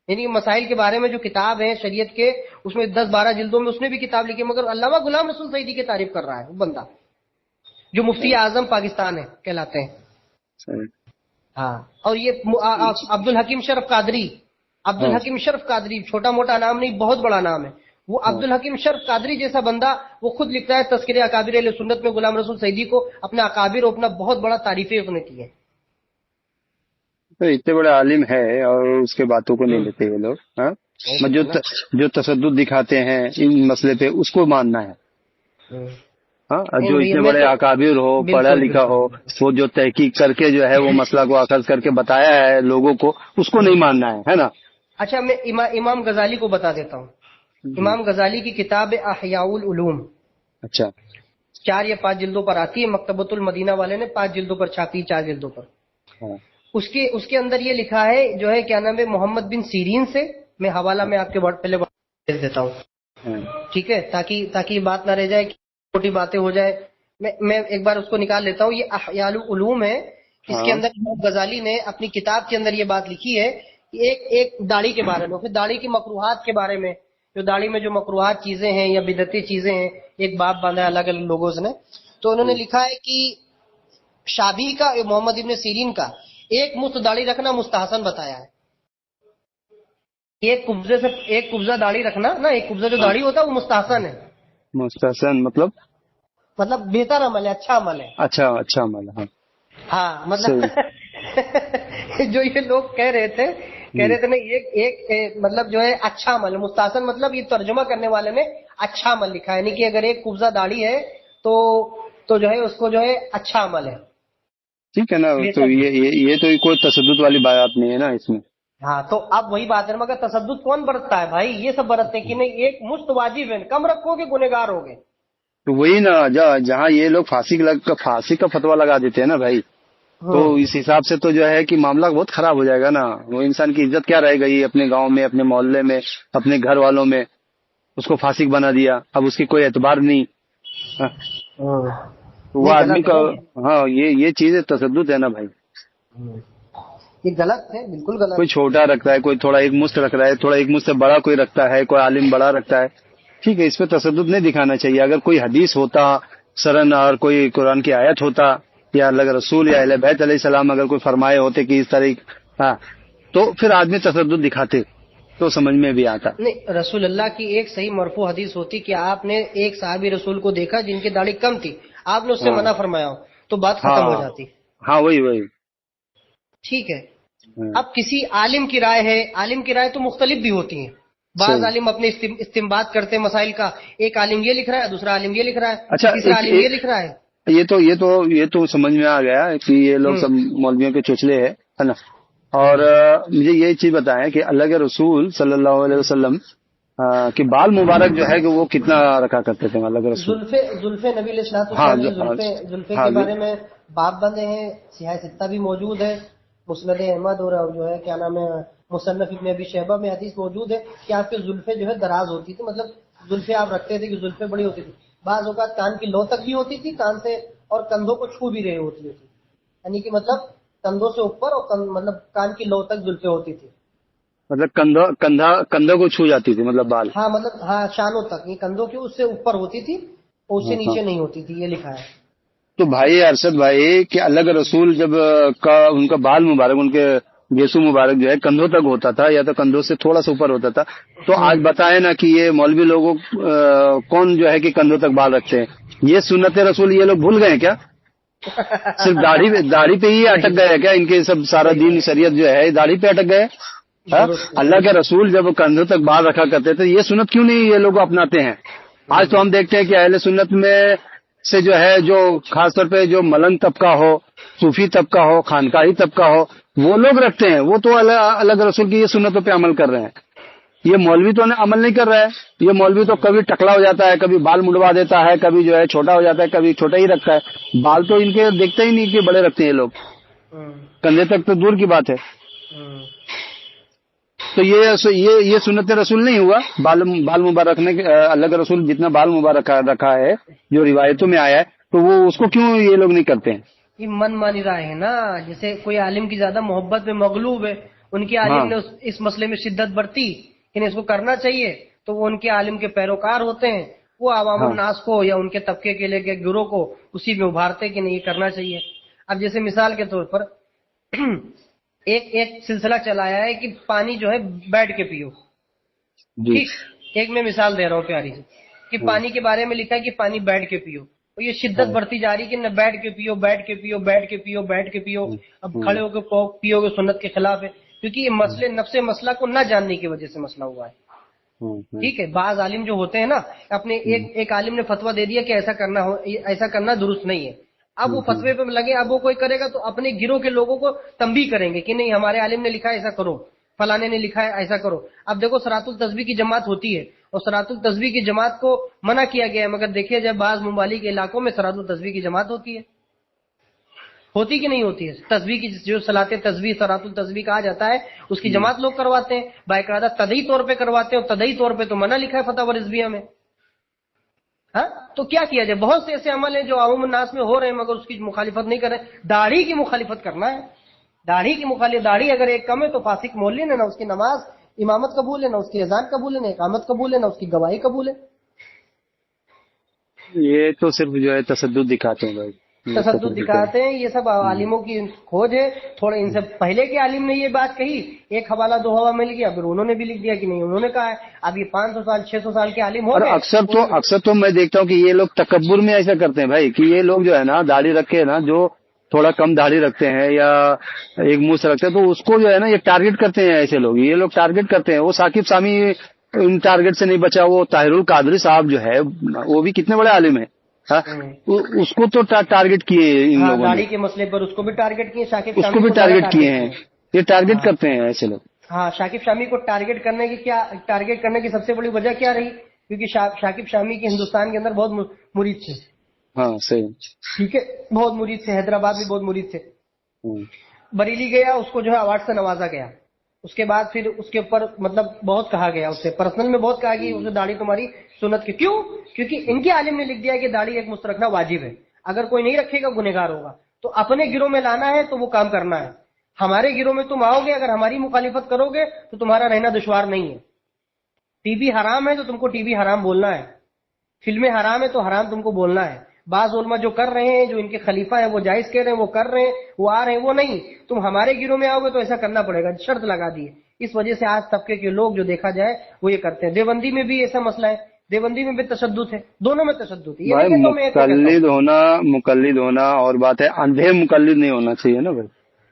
یعنی مسائل کے بارے میں جو کتاب ہے شریعت کے, اس میں 10-12 جلدوں میں اس نے بھی کتاب لکھی ہے. مگر علامہ غلام رسول سعیدی کی تعریف کر رہا ہے وہ بندہ, جو مفتی اعظم پاکستان ہے کہلاتے ہیں. ہاں. اور یہ عبدالحکیم شرف قادری چھوٹا موٹا نام نہیں, بہت بڑا نام ہے. وہ عبدالحکیم شرف قادری جیسا بندہ, وہ خود لکھتا ہے تذکرہ اکابر اہل سنت میں غلام رسول سعیدی کو اپنا اکابر اور اپنا بہت بڑا تعریفیں اس نے کی ہے. اتنے بڑے عالم ہے اور اس کے باتوں کو نہیں لیتے یہ لوگ. ہاں, جو تشدد دکھاتے ہیں ان مسئلے پہ, اس کو ماننا ہے. ہاں, جو اتنے بڑے اکابر ہو, پڑھا لکھا ہو, وہ جو تحقیق کر کے جو ہے وہ مسئلہ کو اخذ کر کے بتایا ہے لوگوں کو, اس کو نہیں ماننا ہے نا. اچھا, میں امام غزالی کو بتا دیتا ہوں. امام غزالی کی کتاب احیاء العلوم, اچھا 4 یا 5 جلدوں پر آتی ہے, مکتبۃ المدینہ والے نے 5 جلدوں پر چھاپی, 4 جلدوں پر. اس کے اندر یہ لکھا ہے, جو ہے کیا نام ہے, محمد بن سیرین سے. میں حوالہ میں آپ کے پہلے بھیج دیتا ہوں, ٹھیک ہے, تاکہ یہ بات نہ رہ جائے, چھوٹی باتیں ہو جائے. میں ایک بار اس کو نکال لیتا ہوں. یہ احیاء العلوم ہے, اس کے اندر امام غزالی نے اپنی کتاب کے اندر یہ بات لکھی ہے ایک داڑھی کے بارے میں, پھر داڑھی کی مکروہات کے بارے میں, جو داڑھی میں جو مکروہات چیزیں ہیں یا بدعتی چیزیں ہیں, ایک باب باندھا ہے الگ الگ لوگوں سے. تو انہوں نے لکھا ہے کہ شابی کا, محمد ابن سیرین کا, ایک مشت داڑھی رکھنا مستحسن بتایا ہے. ایک قبضہ داڑھی رکھنا نا, ایک قبضہ جو داڑھی ہوتا ہے وہ مستحسن ہے. مستحسن مطلب بہتر عمل ہے, اچھا عمل ہے. اچھا عمل ہے. ہاں, مطلب جو یہ لوگ کہہ رہے تھے نا, ایک مطلب جو ہے اچھا عمل ہے. مستحسن مطلب یہ ترجمہ کرنے والے نے اچھا عمل لکھا ہے, یعنی کہ اگر ایک قبضہ داڑھی ہے تو جو ہے اس کو جو ہے اچھا عمل ہے. ٹھیک ہے نا, تو یہ تو کوئی تشدد والی بات نہیں ہے نا اس میں. ہاں, تو اب وہی بات ہے, مگر تشدد کون برتتا ہے بھائی, یہ سب برتتے ہیں کہ نہیں, ایک مشت واجب ہے, کم رکھو گے گنہگار ہوگے. تو وہی نا, جہاں یہ لوگ پھانسی کا فتوا لگا دیتے ہیں نا بھائی, تو اس حساب سے تو جو ہے کہ معاملہ بہت خراب ہو جائے گا نا. وہ انسان کی عزت کیا رہے گی اپنے گاؤں میں, اپنے محلے میں, اپنے گھر والوں میں. اس کو فاسق بنا دیا, اب اس کی کوئی اعتبار نہیں. وہ آدمی کا, ہاں, یہ چیز تشدد ہے نا بھائی, یہ غلط ہے, بالکل غلط. کوئی چھوٹا رکھتا ہے, کوئی تھوڑا ایک مشت رکھ رہا ہے, تھوڑا ایک مشت سے بڑا کوئی رکھتا ہے, کوئی عالم بڑا رکھتا ہے. ٹھیک ہے, اس پہ تشدد نہیں دکھانا چاہیے. اگر کوئی حدیث ہوتا سرن اور کوئی قرآن کی آیت ہوتا یا اللہ کے رسول یا اہل بیت علیہ السلام اگر کوئی فرمائے ہوتے کہ اس طرح، ہاں، تو پھر آدمی تشدد دکھاتے تو سمجھ میں بھی آتا. نہیں، رسول اللہ کی ایک صحیح مرفوع حدیث ہوتی کہ آپ نے ایک صحابی رسول کو دیکھا جن کی داڑھی کم تھی، آپ نے اس سے ہاں منع فرمایا ہو تو بات ختم ہو جاتی. ہاں وہی. ٹھیک ہے. اب کسی عالم کی رائے ہے، عالم کی رائے تو مختلف بھی ہوتی ہیں. بعض عالم اپنے استنباط کرتے ہیں مسائل کا، ایک عالم یہ لکھ رہا ہے، دوسرا عالم یہ لکھ رہا ہے، اچھا، تیسرا عالم یہ لکھ رہا ہے. یہ تو سمجھ میں آ گیا کہ یہ لوگ سب مولویوں کے چوچلے ہے نا. اور مجھے یہ چیز بتائیں کہ اللہ کے رسول صلی اللہ علیہ وسلم کہ بال مبارک جو ہے کہ وہ کتنا رکھا کرتے تھے اللہ کے رسول؟ زلفے نبی علیہ السلام کی زلفے کے بارے میں باب بندے ہیں، سیاہ ستہ بھی موجود ہے، مسند احمد اور جو ہے کیا نام ہے مصنف ابن ابی شیبہ میں حدیث موجود ہے کہ آپ کے زلفے جو ہے دراز ہوتی تھی، مطلب زلفے آپ رکھتے تھے کہ زلفے بڑی ہوتی تھی، بعض اوقات کان کی لو تک بھی ہوتی تھی، کان سے اور کندھوں کو چھو بھی رہی ہوتی تھی، یعنی کہ مطلب کندھوں سے اوپر اور مطلب کان کی لو تک زلفے ہوتی تھی، مطلب کندھوں کو چھو جاتی تھی مطلب بال. ہاں مطلب ہاں شانوں تک، یہ کندھوں کے اس سے اوپر ہوتی تھی اور اس سے نیچے نہیں ہوتی تھی، یہ لکھا ہے. تو بھائی ارشد بھائی کہ اللہ کے رسول جب ان کا بال مبارک، ان کے گیسو مبارک جو ہے کندھوں تک ہوتا تھا یا تو کندھوں سے تھوڑا سا اوپر ہوتا تھا، تو آج بتائیں نا کہ یہ مولوی لوگوں کون جو ہے کہ کندھوں تک بال رکھتے ہیں؟ یہ سنت رسول یہ لوگ بھول گئے کیا؟ صرف داڑھی پہ ہی اٹک گئے کیا؟ ان کے سب سارا دین شریعت جو ہے داڑھی پہ اٹک گئے؟ اللہ کے رسول جب کندھوں تک بال رکھا کرتے تھے، یہ سنت کیوں نہیں یہ لوگ اپناتے ہیں؟ آج تو ہم دیکھتے ہیں کہ اہل سنت میں سے جو ہے جو خاص طور پہ جو ملنگ طبقہ ہو، صوفی طبقہ ہو، خانقاہی طبقہ ہو، وہ لوگ رکھتے ہیں، وہ تو اللہ کے رسول کی یہ سنتوں پہ عمل کر رہے ہیں. یہ مولوی تو عمل نہیں کر رہا ہے. یہ مولوی تو کبھی ٹکلا ہو جاتا ہے، کبھی بال مڈوا دیتا ہے، کبھی جو ہے چھوٹا ہو جاتا ہے، کبھی چھوٹا ہی رکھتا ہے. بال تو ان کے دیکھتے ہی نہیں کہ بڑے رکھتے ہیں یہ لوگ، کندھے تک تو دور کی بات ہے. تو یہ سنت رسول نہیں ہوا. بال مبارک رکھنے کے اللہ کے رسول جتنا بال مبارک رکھا ہے جو روایتوں میں آیا ہے، تو وہ اس کو کیوں یہ لوگ نہیں کرتے ہیں؟ یہ من مانی رائے ہے نا. جیسے کوئی عالم کی زیادہ محبت میں مغلوب ہے، ان کے عالم نے اس مسئلے میں شدت برتی کہ اس کو کرنا چاہیے، تو وہ ان کے عالم کے پیروکار ہوتے ہیں، وہ عوام الناس کو یا ان کے طبقے کے لے کے گروہ کو اسی میں ابھارتے کہ نہیں یہ کرنا چاہیے. اب جیسے مثال کے طور پر ایک سلسلہ چلایا ہے کہ پانی جو ہے بیٹھ کے پیو. ٹھیک، ایک میں مثال دے رہا ہوں پیاری سے کہ پانی کے بارے میں لکھا ہے کہ پانی بیٹھ کے پیو، تو یہ شدت بڑھتی جا رہی کہ نہ بیٹھ کے پیو، بیٹھ کے پیو، بیٹھ کے پیو، بیٹھ کے پیو. اب کھڑے ہو کے پیو گے سنت کے خلاف ہے، کیونکہ یہ مسئلے نفس مسئلہ کو نہ جاننے کی وجہ سے مسئلہ ہوا ہے. ٹھیک ہے، بعض عالم جو ہوتے ہیں نا، اپنے ایک عالم نے فتویٰ دے دیا کہ ایسا کرنا درست نہیں ہے، اب وہ فتوے پہ لگے، اب وہ کوئی کرے گا تو اپنے گروہ کے لوگوں کو تنبیہ کریں گے کہ نہیں ہمارے عالم نے لکھا ہے ایسا کرو، فلانے نے لکھا ہے ایسا کرو. اب دیکھو صراط التسبیح کی جماعت ہوتی ہے اور صراط التسبیح کی جماعت کو منع کیا گیا ہے، مگر دیکھیے جب بعض ممالک کے علاقوں میں صراط التسبیح کی جماعت ہوتی کہ نہیں ہوتی ہے؟ تسبیح کی جو صلاۃ تسبیح صراط التسبیح کہا جاتا ہے اس کی جماعت لوگ کرواتے ہیں، باقاعدہ تدعی طور پہ کرواتے ہیں، اور تدعی طور پہ تو منع لکھا ہے فتاوی رضویہ میں. ہاں تو کیا کیا جائے؟ بہت سے ایسے عمل ہیں جو عوام الناس میں ہو رہے ہیں مگر اس کی مخالفت نہیں کر رہے. داڑھی کی مخالفت کرنا ہے، داڑھی کی مخالفت. داڑھی اگر ایک کم ہے تو فاسق مولوی نے نہ اس کی نماز امامت قبول ہے، نہ اس کی اذان قبول ہے، نہ اقامت قبول ہے، نہ اس کی گواہی قبول ہے. یہ تو صرف جو ہے تشدد دکھاتے ہیں بھائی، تشدد دکھاتے ہیں. یہ سب عالموں کی کھوج ہے. تھوڑے ان سے پہلے کے عالم نے یہ بات کہی، ایک حوالہ دو حوالہ مل گیا، پھر انہوں نے بھی لکھ دیا کہ نہیں انہوں نے کہا ہے. اب یہ 500 سال 600 سال کے عالم ہو گئے. اکثر تو میں دیکھتا ہوں کہ یہ لوگ تکبر میں ایسا کرتے ہیں بھائی کہ یہ لوگ جو ہے نا داڑھی رکھے نا، جو تھوڑا کم داڑھی رکھتے ہیں یا ایک منہ سے رکھتے ہیں، تو اس کو جو ہے نا یہ ٹارگٹ کرتے ہیں. ایسے لوگ یہ لوگ ٹارگٹ کرتے ہیں. وہ ثاقب سامی ان ٹارگٹ سے نہیں بچا. وہ طاہر القادری صاحب جو ہے وہ بھی کتنے بڑے عالم ہیں، اس کو تو ٹارگٹ کیے ان لوگوں نے. داڑھی کے مسئلے پر اس کو بھی ٹارگٹ کیے، اس کو بھی ٹارگٹ کیے ہیں. یہ ٹارگٹ کرتے ہیں ایسے لوگ. ہاں، شاکب شامی کو ٹارگٹ کرنے کی سب سے بڑی وجہ کیا رہی؟ کیونکہ شاکب شامی کے ہندوستان کے اندر بہت مرید تھے. ہاں صحیح، ٹھیک ہے، بہت مرید تھے. حیدرآباد بھی بہت مرید تھے. بریلی گیا، اس کو جو ہے ایوارڈ سے نوازا گیا. اس کے بعد پھر اس کے اوپر مطلب بہت کہا گیا، اس سے پرسنل میں بہت کہا گیا اسے داڑھی تمہاری سنت کی. کیوں؟ کیونکہ ان کے عالم نے لکھ دیا کہ داڑھی ایک مست رکھنا واجب ہے، اگر کوئی نہیں رکھے گا گنہگار ہوگا. تو اپنے گروہ میں لانا ہے تو وہ کام کرنا ہے. ہمارے گروہ میں تم آؤ گے، اگر ہماری مخالفت کرو گے تو تمہارا رہنا دشوار نہیں ہے. ٹی وی حرام ہے تو تم کو ٹی وی حرام بولنا ہے، فلمیں حرام ہے تو حرام تم کو بولنا ہے. بعض علماء جو کر رہے ہیں، جو ان کے خلیفہ ہیں وہ جائز کہہ رہے ہیں، وہ کر رہے ہیں، وہ آ رہے ہیں، وہ نہیں، تم ہمارے گروہ میں آؤ گے تو ایسا کرنا پڑے گا، شرط لگا دی ہے۔ اس وجہ سے آج طبقے کے لوگ جو دیکھا جائے وہ یہ کرتے ہیں۔ دیوبندی میں بھی ایسا مسئلہ ہے، دیوبندی میں بھی تشدد ہے، دونوں میں تشدد ہے، یہ بھائی نہیں کہتا ہوں میں ایک کو کہتا ہوں۔ مقلد ہونا اور بات ہے، اندھے مقلد نہیں ہونا چاہیے نا بھائی۔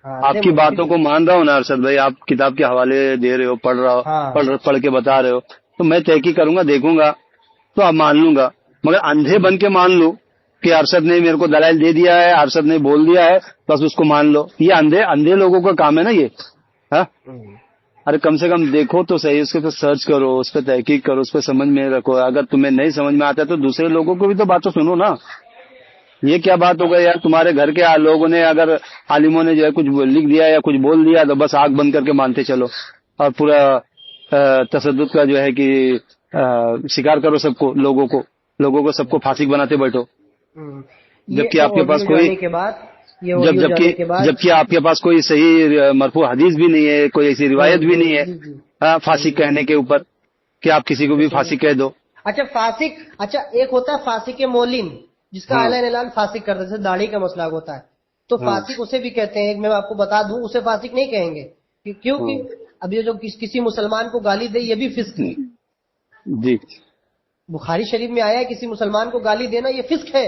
ہاں، آپ کی باتوں کو مان رہا ہوں نا ارشد بھائی، آپ کتاب کے حوالے دے رہے ہو، ہاں پڑھ کے بتا رہے ہو، تو میں تحقیق کروں گا، دیکھوں گا تو اب مان لوں گا، مگر اندھے بن کے مان لوں کہ ارشد نے میرے کو دلائل دے دیا ہے، ارشد نے بول دیا ہے، بس اس کو مان لو، یہ اندھے لوگوں کا کام ہے نا یہ۔ ہاں، ارے کم سے کم دیکھو تو صحیح، اس پہ سرچ کرو، اس پہ تحقیق کرو، اس پہ سمجھ میں رکھو، اگر تمہیں نہیں سمجھ میں آتا تو دوسرے لوگوں کو بھی تو باتوں سنو نا۔ یہ کیا بات ہو گئی یار، تمہارے گھر کے لوگوں نے اگر عالموں نے جو ہے کچھ لکھ دیا یا کچھ بول دیا تو بس آنکھ بند کر کے مانتے چلو، اور پورا تشدد کا جو ہے کہ شکار کرو سب کو، لوگوں کو سب کو فاسق بناتے بیٹھو، جبکہ آپ کے پاس کوئی جبکہ آپ کے پاس کوئی صحیح مرفوع حدیث بھی نہیں ہے، کوئی ایسی روایت بھی نہیں ہے فاسق کہنے کے اوپر کہ آپ کسی کو بھی فاسق کہہ دو۔ اچھا فاسق، اچھا ایک ہوتا ہے فاسق مولن جس کا اعلان اعلان فاسق کرتے ہیں، جیسے داڑھی کا مسئلہ ہوتا ہے تو فاسق اسے بھی کہتے ہیں، میں آپ کو بتا دوں اسے فاسق نہیں کہیں گے، کیونکہ اب یہ جو کسی مسلمان کو گالی دے یہ بھی فسق ہے۔ جی، بخاری شریف میں آیا ہے کسی مسلمان کو گالی دینا یہ فسق ہے،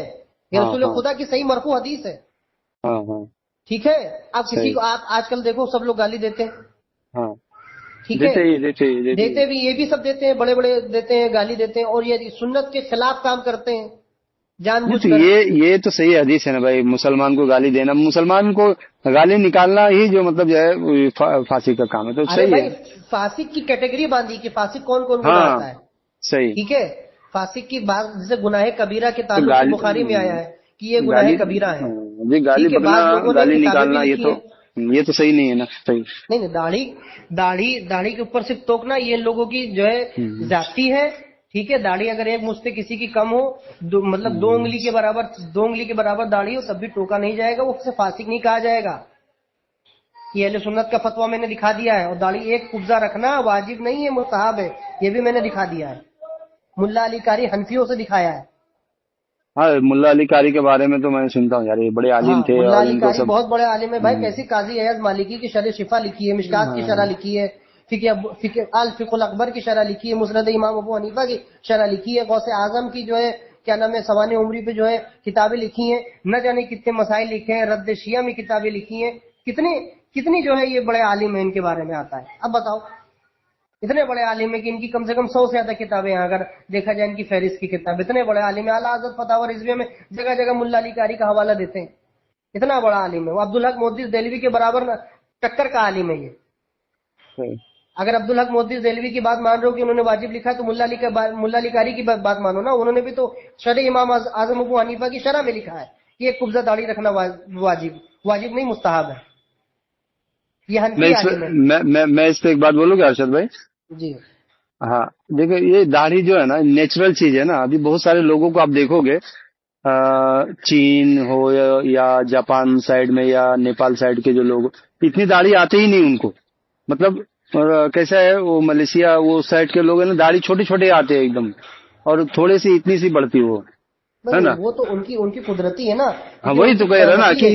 یہ رسول خدا کی صحیح مرفوع حدیث ہے۔ ٹھیک ہے، اب کسی کو آپ آج کل دیکھو سب لوگ گالی دیتے ہیں، ٹھیک ہے، دیتے بھی، یہ بھی سب دیتے ہیں، بڑے بڑے دیتے ہیں، گالی دیتے ہیں، اور یہ سنت کے خلاف کام کرتے ہیں جان بوجھ کر۔ یہ تو صحیح حدیث ہے نا بھائی، مسلمان کو گالی دینا، مسلمان کو گالی نکالنا ہی جو مطلب جو ہے فاسق کا کام ہے، تو صحیح ہے۔ فاسق کی کیٹیگری باندھی کہ فاسق کون کون گناہ آتا ہے، صحیح، ٹھیک ہے، فاسق کی بات جیسے گناہ کبیرہ کے تعلق سے بخاری میں آیا ہے کہ یہ گناہ کبیرہ ہے، جی، گالی بکنا، گالی نکالنا یہ تو صحیح نہیں ہے نا، صحیح نہیں، داڑھی کے اوپر صرف ٹوکنا یہ لوگوں کی جو ہے ذاتی ہے، ٹھیک ہے، داڑھی اگر ایک مجھ پہ کسی کی کم ہو، مطلب 2 انگلی کے برابر داڑھی ہو تب بھی ٹوکا نہیں جائے گا، وہ اسے فاسق نہیں کہا جائے گا، یہ اہل سنت کا فتویٰ میں نے دکھا دیا ہے۔ اور داڑھی ایک قبضہ رکھنا واجب نہیں ہے، مستحب ہے، یہ بھی میں نے دکھا دیا ہے، ملا علی قاری حنفیوں سے دکھایا ہے۔ ہاں، ملا علی قاری کے بارے میں تو میں سنتا ہوں یار، یہ بڑے عالم تھے، ملا علی قاری بہت بڑے عالم ہے بھائی، کیسی قاضی ایاز مالکی کی شرح شفا لکھی ہے، مشکات کی شرح لکھی ہے، الفقہ الاکبر کی شرح لکھی ہے، مسند امام ابو حنیفہ کی شرح لکھی ہے، غوث اعظم کی جو ہے کیا نام ہے سوانح عمری پہ جو ہے کتابیں لکھی ہیں، نہ جانے کتنے مسائل لکھے ہیں، رد شیعہ میں کتابیں لکھی ہیں، کتنی جو ہے یہ بڑے عالم ہیں، ان کے بارے میں آتا ہے۔ اب بتاؤ اتنے بڑے عالم ہیں کہ ان کی کم سے کم 100 سے زیادہ کتابیں ہیں، اگر دیکھا جائے ان کی فہرست کی کتاب، اتنے بڑے عالم ہیں، اعلیٰ حضرت فتاوی رضویہ میں جگہ جگہ ملا علی قاری کا حوالہ دیتے ہیں، اتنا بڑا عالم ہے وہ، عبدالحق محدث دہلوی کے برابر ٹکر کا عالم ہے یہ۔ اگر عبدالحق محدث دہلوی کی بات مان رہے ہو کہ انہوں نے واجب لکھا تو ملا علی قاری کی بات مانو نا، انہوں نے بھی تو شرح امام اعظم ابو حنیفہ کی شرح میں لکھا ہے کہ ایک قبضہ داڑھی رکھنا واجب نہیں، مستحب ہے، یہ حنفی عالم ہے۔ میں اس پہ ایک بات بولوں گا ارشد بھائی؟ جی ہاں، دیکھو یہ داڑھی جو ہے نا نیچرل چیز ہے نا، ابھی بہت سارے لوگوں کو آپ دیکھو گے چین ہو یا جاپان سائڈ میں یا نیپال سائڈ کے جو لوگ، اتنی داڑھی آتے ہی نہیں ان کو، مطلب کیسا ہے وہ ملیشیا وہ سائڈ کے لوگ ہیں نا، داڑھی چھوٹے چھوٹے آتے ہیں ایک دم، اور تھوڑے سی اتنی سی بڑھتی وہ ہے نا، وہ تو ان کی قدرتی ہے نا۔ ہاں وہی تو کہہ رہا نا کہ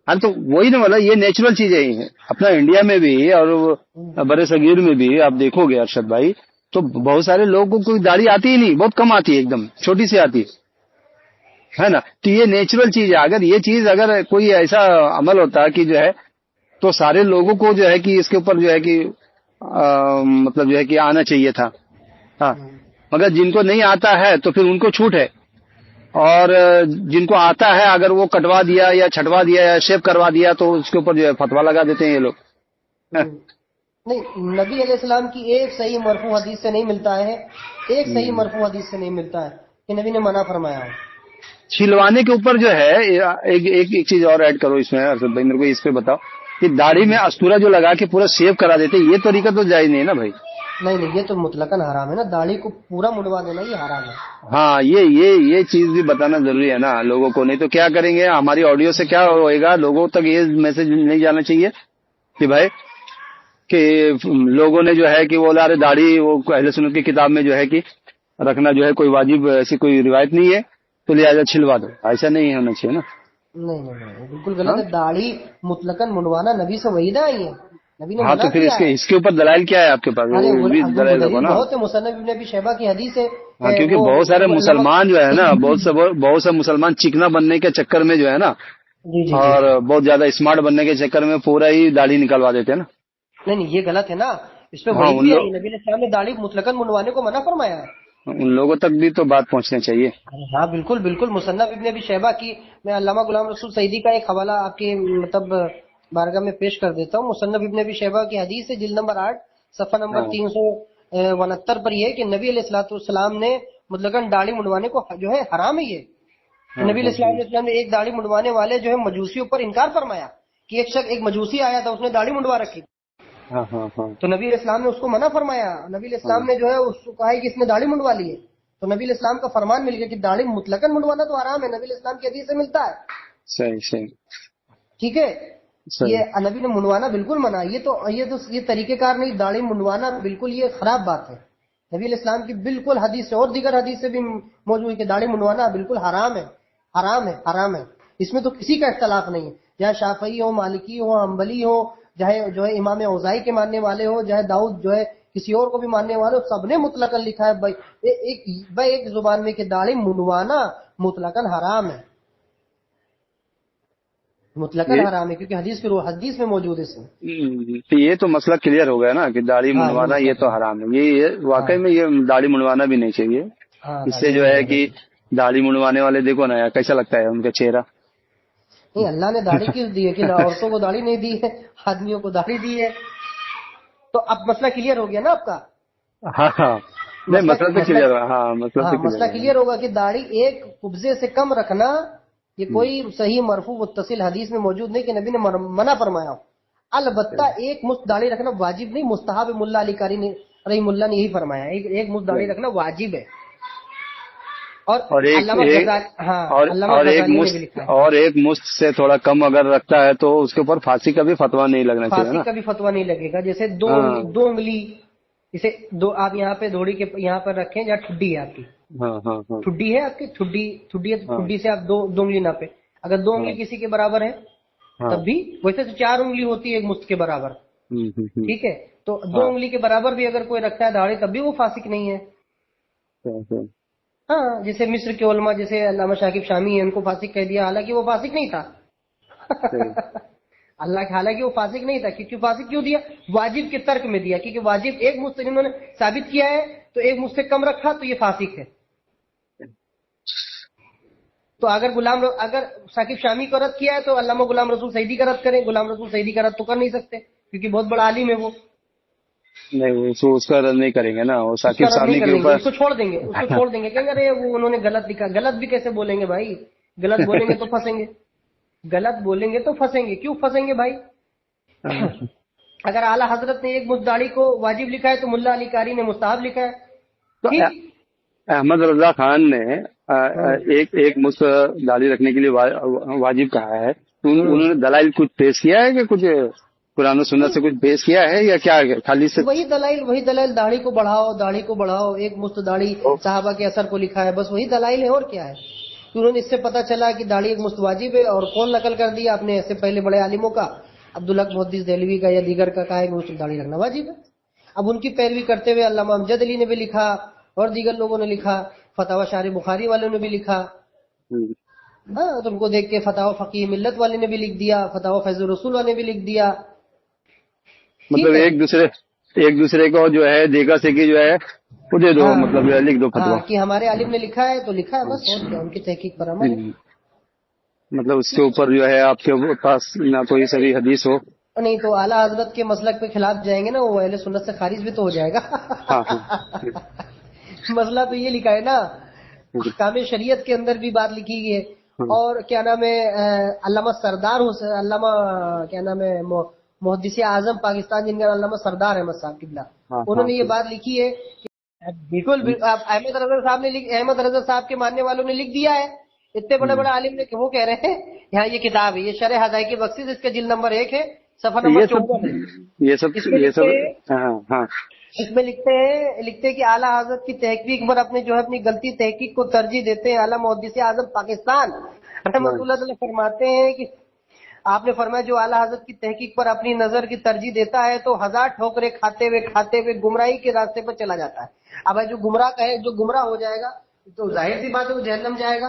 ہاں تو وہی نا، مطلب یہ نیچرل چیزیں ہیں اپنا انڈیا میں بھی اور برے صغیر میں بھی آپ دیکھو گے ارشد بھائی، تو بہت سارے لوگوں کو کوئی داڑھی آتی ہی نہیں، بہت کم آتی ہے، ایک دم چھوٹی سی آتی ہے نا، تو یہ نیچرل چیز ہے، اگر یہ چیز اگر کوئی ایسا عمل ہوتا کہ جو ہے تو سارے لوگوں کو جو ہے کہ اس کے اوپر جو ہے کہ مطلب جو ہے کہ آنا چاہیے تھا، ہاں، مگر جن کو نہیں آتا ہے تو پھر ان کو چھوٹ ہے، اور جن کو آتا ہے اگر وہ کٹوا دیا یا چھٹوا دیا یا شیپ کروا دیا تو اس کے اوپر جو ہے فتوا لگا دیتے ہیں یہ لوگ۔ نہیں، نبی علیہ السلام کی ایک صحیح مرفوع حدیث سے نہیں ملتا ہے، ایک صحیح مرفوع حدیث سے نہیں ملتا ہے کہ نبی نے منع فرمایا ہو۔ چھلوانے کے اوپر جو ہے ایک چیز اور ایڈ کرو اس میں ارشد بھائی، میرے کو اس پہ بتاؤ کہ داڑھی میں استورا جو لگا کے پورا شیو کرا دیتے، یہ طریقہ تو جائز نہیں ہے نا بھائی؟ نہیں، یہ تو مطلقاً حرام ہے نا، داڑھی کو پورا مڑوا دینا یہ حرام ہے۔ ہاں، یہ چیز بھی بتانا ضروری ہے نا لوگوں کو، نہیں تو کیا کریں گے، ہماری آڈیو سے کیا ہوئے گا، لوگوں تک یہ میسج نہیں جانا چاہیے کہ بھائی کہ لوگوں نے جو ہے کہ وہ داڑھی وہ اہل سنت کی کتاب میں جو ہے کہ رکھنا جو ہے کوئی واجب ایسی کوئی روایت نہیں ہے، تو لہٰذا چھلوا دو، ایسا نہیں ہونا چاہیے نا. نہیں نہیں نہیں، بالکل غلط ہے. داڑھی مطلقاً منڈوانا نبی سے وحید آئی ہے، نبی نے ہاں منع تو پھر کیا ہے. اس کے اوپر دلائل کیا ہے آپ کے پاس؟ ارے وہ بھی دلائل رکھو دلیل نا. بہت ہے، مصنف ابن ابی شیبہ کی حدیث ہے. ہاں کیونکہ وہ بہت سارے علامہ، مسلمان جو ہے نا، بہت سے مسلمان چکنا بننے کے چکر میں جو ہے نا، جی جی جی، اور بہت زیادہ اسمارٹ بننے کے چکر میں پورا ہی داڑھی نکلوا دیتے ہیں نا. نہیں نہیں یہ غلط ہے نا، اس پہ ہاں وعید بھی آئی ہے. نبی علیہ السلام نے داڑھی مطلقاً منڈوانے کو منع فرمایا ہے. ان لوگوں تک بھی تو بات پہنچنا چاہیے. ہاں بالکل بالکل. مصنف ابن ابی شیبہ کی، میں علامہ غلام رسول سعیدی کا ایک حوالہ آپ کی مطلب بارگاہ میں پیش کر دیتا ہوں. مصنف ابن ابی شیبہ کی حدیث ہے، جلد نمبر 8 صفحہ نمبر ہاں 369 پر یہ کہ نبی علیہ الصلوۃ والسلام نے مطلقاً داڑھی منڈوانے کو جو ہے حرام ہے یہ. ہاں نبی علیہ السلام نے ایک داڑھی منڈوانے والے جو ہے مجوسیوں پر انکار فرمایا کہ ایک شخص، ایک مجوسی آیا تھا، اس نے داڑھی منڈوا رکھی، ہاں ہاں ہاں تو نبی علیہ السلام نے اس کو منع فرمایا. نبی علیہ السلام نے جو ہے اس کو کہا کہ اس نے داڑھی منڈوا لی ہے، تو نبی علیہ السلام کا فرمان مل گیا کہ داڑھی مطلقاً منڈوانا تو حرام ہے، نبی علیہ السلام کی حدیث سے ملتا ہے. صحیح صحیح ٹھیک ہے، صحیح. یہ نبی نے منڈوانا بالکل منع. یہ طریقہ کار نہیں، داڑھی منڈوانا بالکل یہ خراب بات ہے. نبی علیہ السلام کی بالکل حدیث سے اور دیگر حدیث سے بھی موجود ہے کہ داڑھی منڈوانا بالکل حرام ہے، حرام ہے، حرام ہے. اس میں تو کسی کا اختلاف نہیں ہے، چاہے شافعی ہو، مالکی ہو، حنبلی ہو، چاہے جو ہے امام اوزاعی کے ماننے والے ہو، چاہے داؤد جو ہے کسی اور کو بھی ماننے والے ہو، سب نے مطلقاً لکھا ہے ایک زبان میں کہ داڑھی منڈوانا مطلقاً حرام ہے، مطلقاً یہ حرام ہے، کیونکہ حدیث میں موجود ہے اس میں. تو یہ تو مسئلہ کلیئر ہو گیا نا کہ داڑھی ہاں منڈوانا مسئلہ یہ تو حرام ہے. یہ ہاں واقعی میں یہ داڑھی منڈوانا بھی نہیں چاہیے. ہاں اس سے جو ہے کہ داڑھی منڈوانے والے دیکھو نا یار کیسا لگتا ہے ان کا چہرہ. نہیں، اللہ نے داڑھی کیوں دی ہے کہ عورتوں کو داڑھی نہیں دی ہے، آدمیوں کو داڑھی دی ہے. تو اب مسئلہ کلیئر ہو گیا نا آپ کا. ہاں ہاں نہیں مسئلہ تو کلیئر ہوا. ہاں مسئلہ تو مسئلہ کلیئر کلیئر ہوگا کہ داڑھی ایک قبضے سے کم رکھنا یہ کوئی صحیح مرفوع متصل حدیث میں موجود نہیں کہ نبی نے منع فرمایا ہو. البتہ ایک مشت داڑھی رکھنا واجب نہیں، مستحب. ملا علی قاری نے رحیم اللہ نے یہی فرمایا ایک مشت داڑھی رکھنا واجب ہے. اور علامہ غزالی نے بھی لکھا ہے اور ایک مشت سے تھوڑا کم اگر رکھتا ہے تو اس کے اوپر پھانسی کا بھی فتویٰ نہیں لگنا چاہیے پھانسی نا. کا بھی فتویٰ نہیں لگے گا. جیسے ہاں دو انگلی، جیسے دو آپ یہاں پہ دھوڑی کے یہاں پر رکھیں جہاں ٹھڈی ہے آپ کی، ہاں ہاں ہاں ٹھڈی ہے آپ کی، ٹھڈی ہے تو ہاں ٹھڈی سے آپ دو انگلی ناپے. اگر دو انگلی کسی کے برابر ہے ہاں تب بھی، ویسے تو 4 انگلی ہوتی ہے ایک مشت کے برابر. ہاں ٹھیک ہے، تو 2 انگلی کے برابر بھی اگر کوئی رکھتا ہے داڑھی تب بھی وہ فاسق نہیں ہے. ہاں، جیسے مصر کے علماء جیسے علامہ شاکب شامی ہیں ان کو فاسق کہہ دیا، حالانکہ وہ فاسق نہیں تھا. حالانکہ وہ فاسق نہیں تھا. کیونکہ فاسق کیوں دیا؟ واجب کے ترک میں دیا، کیونکہ واجب ایک مشت انہوں نے ثابت کیا ہے تو ایک مشت سے کم رکھا تو یہ فاسق ہے. تو اگر ثاقب شامی کو رد کیا ہے تو علامہ غلام رسول سعیدی کا رد کریں. غلام رسول سعیدی کا رد تو کر نہیں سکتے کیونکہ بہت بڑا عالم ہے وہ. نہیں اس کا رد نہیں کریں گے نا. وہ اس کا ثاقب رد نہیں شامی کر کے دیں گے، اوپر اس کو چھوڑ دیں گے کہیں گے ارے وہ انہوں نے غلط لکھا. غلط بھی کیسے بولیں گے بھائی؟ غلط بولیں گے تو پھنسیں گے. غلط بولیں گے تو پھنسیں گے. کیوں پھنسیں گے بھائی؟ اگر اعلیٰ حضرت نے ایک مشت داڑھی کو واجب لکھا ہے تو ملا علی قاری نے مستحب لکھا ہے. تو ٹھیک. احمد رضا خان نے ایک مشت داڑھی رکھنے کے لیے واجب کہا ہے تو انہوں نے دلائل کچھ پیش کیا ہے کہ کچھ قرآن و سنت سے کچھ پیش کیا ہے یا کیا خالی سے وہی دلائل داڑھی کو بڑھاؤ. ایک مشت داڑھی صحابہ کے اثر کو لکھا ہے، بس وہی دلائل ہے اور کیا ہے. تو انہوں نے اس سے پتا چلا کہ داڑھی ایک مشت واجب ہے. اور کون نقل کر دیا آپ نے اس سے پہلے بڑے عالموں کا؟ عبدالحق محدث دہلوی کا یا دیگر کا کہا ہے کہ مشت داڑھی رکھنا واجب ہے. اب ان کی پیروی کرتے ہوئے علامہ امجد علی نے بھی لکھا اور دیگر لوگوں نے لکھا. فتاوی شارح بخاری والوں نے بھی لکھا. ہاں، تو ان کو دیکھ کے فتاوی فقیہ ملت والے نے بھی لکھ دیا، فتاوی فیض الرسول والے نے بھی لکھ دیا. مطلب ایک دوسرے کو جو ہے دیکھا سیکھی جو ہے وہ دے دو، مطلب لکھ دو فتوا. کہ ہمارے عالم نے لکھا ہے تو لکھا ہے بس، اور کیا، ان کی تحقیق پر عمل ہے. مطلب اس کے اوپر جو ہے آپ کے پاس نہ کوئی صحیح حدیث ہو. نہیں تو اعلیٰ حضرت کے مسلک پہ خلاف جائیں گے نا، وہ اہل سنت سے خارج بھی تو ہو جائے گا. مسئلہ تو یہ لکھا ہے نا، احکام شریعت کے اندر بھی بات لکھی گئی ہے. اور کیا نام ہے، علامہ سردار حسین، علامہ کیا نام ہے، محدث اعظم پاکستان جن کا علامہ سردار احمد صاحب قبلہ، انہوں نے یہ بات لکھی ہے. بالکل احمد رضا صاحب کے ماننے والوں نے لکھ دیا ہے، اتنے بڑے بڑے عالم نے کہ وہ کہہ رہے ہیں یہاں یہ کتاب ہے، یہ شرح حدائق بخشش، اس کا جلد نمبر 1 ہے، صفحہ نمبر 54 ہے. یہ سب ہاں اس میں لکھتے ہیں کہ اعلیٰ حضرت کی تحقیق پر اپنے جو ہے اپنی غلطی تحقیق کو ترجیح دیتے ہیں اعلیٰ محدث اعظم پاکستان رحمۃ اللہ علیہ فرماتے ہیں کہ آپ نے فرمایا جو اعلیٰ حضرت کی تحقیق پر اپنی نظر کی ترجیح دیتا ہے تو 1000 ٹھوکریں کھاتے ہوئے گمراہی کے راستے پر چلا جاتا ہے۔ اب جو گمراہ ہو جائے گا تو ظاہر سی بات ہے وہ جہنم جائے گا۔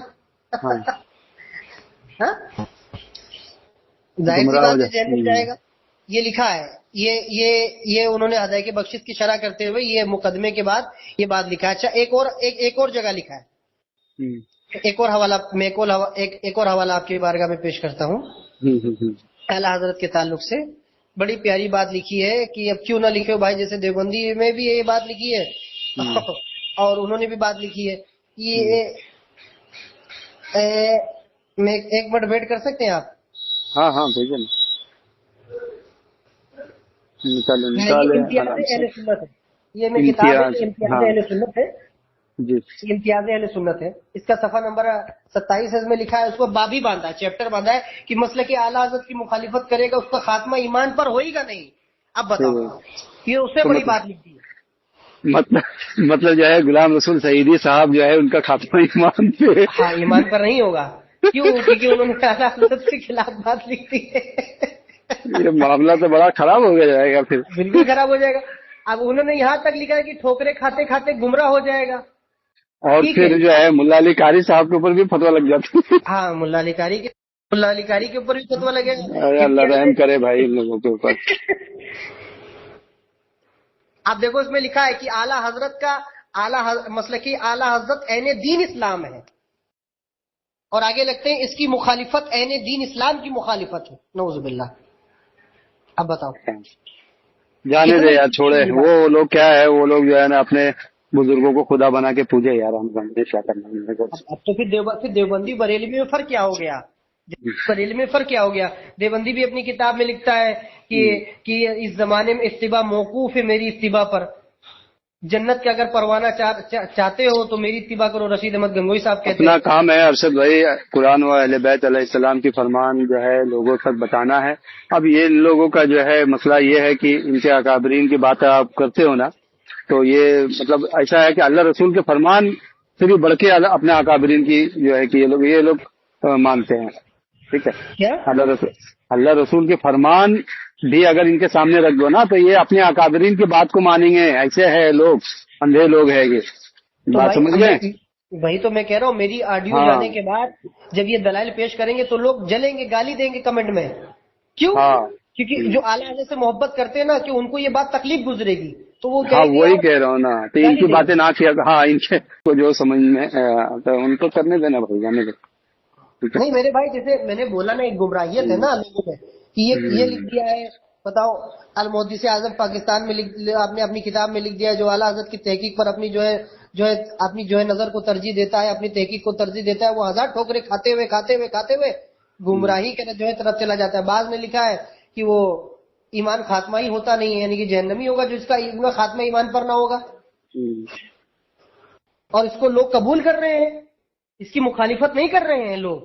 ہاں ظاہر سی بات ہے جہنم جائے گا۔ یہ لکھا ہے، یہ انہوں نے ہدایت کی بخشش کی شرح کرتے ہوئے یہ مقدمے کے بعد یہ بات لکھا ہے۔ اچھا ایک اور جگہ لکھا ہے، ایک اور حوالہ آپ کی بارگاہ میں پیش کرتا ہوں اعلیٰ حضرت کے تعلق سے۔ بڑی پیاری بات لکھی ہے کہ اب کیوں نہ لکھے بھائی، جیسے دیوبندی میں بھی یہ بات لکھی ہے اور انہوں نے بھی بات لکھی ہے۔ یہ میں ایک منٹ ویٹ کر سکتے ہیں آپ؟ ہاں بھیجیں امتیاز اہل سنت ہے، یہ میں کتاب ہے امتیاز اہل سنت ہے جی، امتیاز اہل سنت ہے۔ اس کا صفحہ نمبر 27 میں لکھا ہے، اس کو باب ہی باندھا ہے، چیپٹر باندھا ہے کہ مسلک اعلیٰ حضرت کی مخالفت کرے گا اس کا خاتمہ ایمان پر ہوئے گا نہیں۔ اب بتاؤ، یہ اس سے بڑی بات لکھی ہے۔ مطلب جو ہے غلام رسول سعیدی صاحب جو ہے ان کا خاتمہ ایمان پہ، ہاں ایمان پر نہیں ہوگا۔ کیوں؟ کیونکہ انہوں نے اعلیٰ حضرت کے خلاف بات لکھی ہے۔ یہ معاملہ تو بڑا خراب ہو جائے گا، پھر بالکل خراب ہو جائے گا۔ اب انہوں نے یہاں تک لکھا ہے کہ ٹھوکرے کھاتے کھاتے گمراہ ہو جائے گا، اور پھر جو ہے ملا علی قاری صاحب کے اوپر بھی فتویٰ لگ جاتا ہے۔ ہاں ملا علی قاری کے اوپر بھی فتویٰ لگے گا۔ اللہ رحم کرے بھائی ان لوگوں کے اوپر۔ آپ دیکھو اس میں لکھا ہے کہ اعلیٰ حضرت کا مسلکی اعلیٰ حضرت عین دین اسلام ہے، اور آگے لگتے ہیں اس کی مخالفت عین دین اسلام کی مخالفت ہے، نعوذ باللہ۔ اب بتاؤ، جانے دے یار، چھوڑے وہ لوگ کیا ہے، وہ لوگ جو ہے نا اپنے بزرگوں کو خدا بنا کے پوجے یار، ہم کیا کرنا ہے۔ اب تو پھر دیوبندی بریلوی میں فرق کیا ہو گیا؟ بریلوی میں فرق کیا ہو گیا؟ دیوبندی بھی اپنی کتاب میں لکھتا ہے کہ اس زمانے میں اتباع موقوف ہے میری اتباع پر، جنت کے اگر پروانہ چاہتے ہو تو میری اتباع کرو۔ رشید احمد گنگوئی صاحب کہتے ہیں اپنا کام ہے ارشد بھائی، قرآن و اہل بیت علیہ السلام کی فرمان جو ہے لوگوں تک بتانا ہے۔ اب یہ لوگوں کا جو ہے مسئلہ یہ ہے کہ ان کے اکابرین کی باتیں آپ کرتے ہو نا، تو یہ مطلب ایسا ہے کہ اللہ رسول کے فرمان سے بھی بڑھ کے اپنے اکابرین کی جو ہے کہ یہ لوگ مانتے ہیں، ٹھیک ہے؟ کیا اللہ رسول کے فرمان بھی اگر ان کے سامنے رکھ دو نا تو یہ اپنے اکابرین کی بات کو مانیں گے۔ ایسے ہے لوگ، اندھے لوگ ہیں یہ بات، سمجھ گئے؟ وہی تو میں کہہ رہا ہوں، میری آڈیو جانے کے بعد جب یہ دلائل پیش کریں گے تو لوگ جلیں گے، گالی دیں گے کمنٹ میں۔ کیوں؟ کیونکہ جو اعلیٰ حضرت سے محبت کرتے ہیں نا، کہ ان کو یہ بات تکلیف گزرے گی تو وہ وہی کہہ رہا ہوں نا، تو ان کی باتیں نہ کیا، ان کے کو جو سمجھ میں ان کو کرنے دینا بھائی، جانے دے۔ نہیں میرے بھائی، جیسے میں نے بولا نا، ایک گمراہیت ہے نا لوگوں میں کہ یہ لکھ دیا ہے، بتاؤ المحدث اعظم پاکستان میں آپ نے اپنی کتاب میں لکھ دیا ہے جو اعلیٰ حضرت کی تحقیق پر اپنی اپنی نظر کو ترجیح دیتا ہے، اپنی تحقیق کو ترجیح دیتا ہے، وہ 1000 ٹھوکریں کھاتے ہوئے گمراہی کے جو ہے طرف چلا جاتا ہے۔ بعض نے لکھا ہے کہ وہ ایمان خاتمہ ہی ہوتا نہیں ہے، یعنی کہ جہنمی ہوگا جو اس کا خاتمہ ایمان پر نہ ہوگا، اور اس کو لوگ قبول کر رہے ہیں، اس کی مخالفت نہیں کر رہے ہیں لوگ،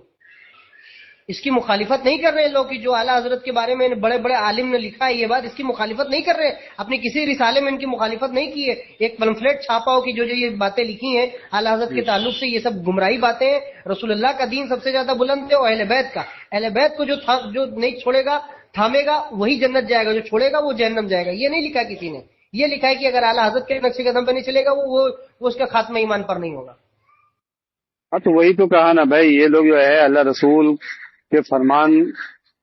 اس کی مخالفت نہیں کر رہے ہیں لوگ کہ جو اعلیٰ حضرت کے بارے میں بڑے بڑے عالم نے لکھا ہے یہ بات، اس کی مخالفت نہیں کر رہے، اپنے کسی رسالے میں ان کی مخالفت نہیں کی ہے، ایک پمفلیٹ چھاپا ہو کہ جو یہ باتیں لکھی ہیں اعلیٰ حضرت کے تعلق سے یہ سب گمراہی باتیں ہیں، رسول اللہ کا دین سب سے زیادہ بلند ہے، اور اہل بیت کا، اہل بیت کو جو نہیں چھوڑے گا تھامے گا وہی جنت جائے گا، جو چھوڑے گا وہ جہنم جائے گا۔ یہ نہیں لکھا کسی نے، یہ لکھا ہے کہ اگر اعلیٰ حضرت کے نقش قدم پہ نہیں چلے گا وہ اس کا خاتمہ ایمان پر نہیں ہوگا۔ ہاں تو وہی تو کہا نا بھائی، یہ لوگ جو ہے اللہ رسول کے فرمان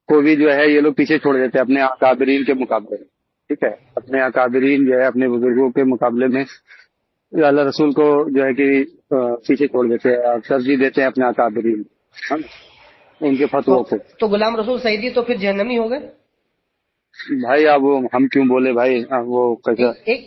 کو بھی جو ہے یہ لوگ پیچھے چھوڑ دیتے ہیں اپنے اکابرین کے مقابلے میں، ٹھیک ہے؟ اپنے اکابرین جو ہے اپنے بزرگوں کے مقابلے میں اللہ رسول کو جو ہے کہ پیچھے چھوڑ دیتے ہیں، ترجیح دیتے ہیں اپنے اکابرین ان کے فتووں کو۔ تو غلام رسول سعیدی تو پھر جہنمی ہو گئے بھائی اب ہم کیوں بولے بھائی، وہ کیسا ایک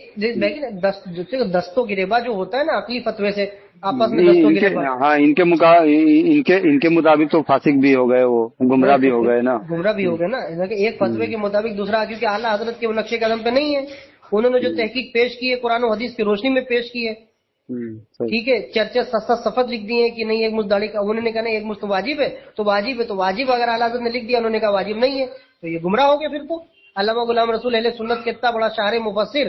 دستوں گریبا جو ہوتا ہے نا عقلی فتوے سے آپس میں دستوں گریبا، ہاں ان کے مطابق تو فاسق بھی ہو گئے، وہ گمراہ بھی ہو گئے نا، گمراہ بھی ہو گئے نا، ایک فتوے کے مطابق دوسرا، کیونکہ اعلیٰ حضرت کے نقش قدم پہ نہیں ہے، انہوں نے جو تحقیق پیش کی ہے قرآن و حدیث کی روشنی میں پیش کی ہے، ٹھیک ہے؟ چرچے صفت لکھ دی ہے کہ نہیں ایک مشت داڑھی کا، انہوں نے کہا نہیں ایک مشت واجب ہے تو واجب ہے، تو واجب اگر اعلیٰ حضرت نے لکھ دیا، انہوں نے کہا واجب نہیں ہے، تو یہ گمراہ ہو گئے۔ پھر تو علامہ غلام رسول اہل سنت کے اتنا بڑا شاعر مفسر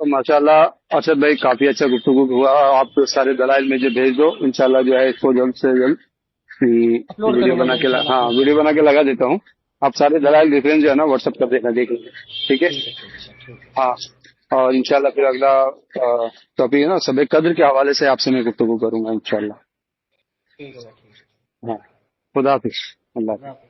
تو ماشاءاللہ ارشد بھائی کافی اچھا گفتگو ہوا. آپ سارے دلائل مجھے بھیج دو، انشاءاللہ جو ہے اس کو جلد سے جلد اپلوڈ ویڈیو کروں گا بنا میں کے انشاءاللہ ہاں اپنے ویڈیو بنا کے لگا دیتا ہوں. آپ سارے دلائل ریفرنس جو ہے نا واٹس ایپ کر دینا، دیکھ لیں. ٹھیک ہے. ٹھیک ہے ٹھیک ہے ٹھیک ہے ہاں، اور انشاءاللہ پھر اگلا ٹاپک ہے نا سب قدر کے حوالے سے آپ سے میں گفتگو کروں گا انشاءاللہ. ٹھیک ہے ٹھیک ہے ہاں، خدا حافظ. اللہ حافظ. اللہ حافظ.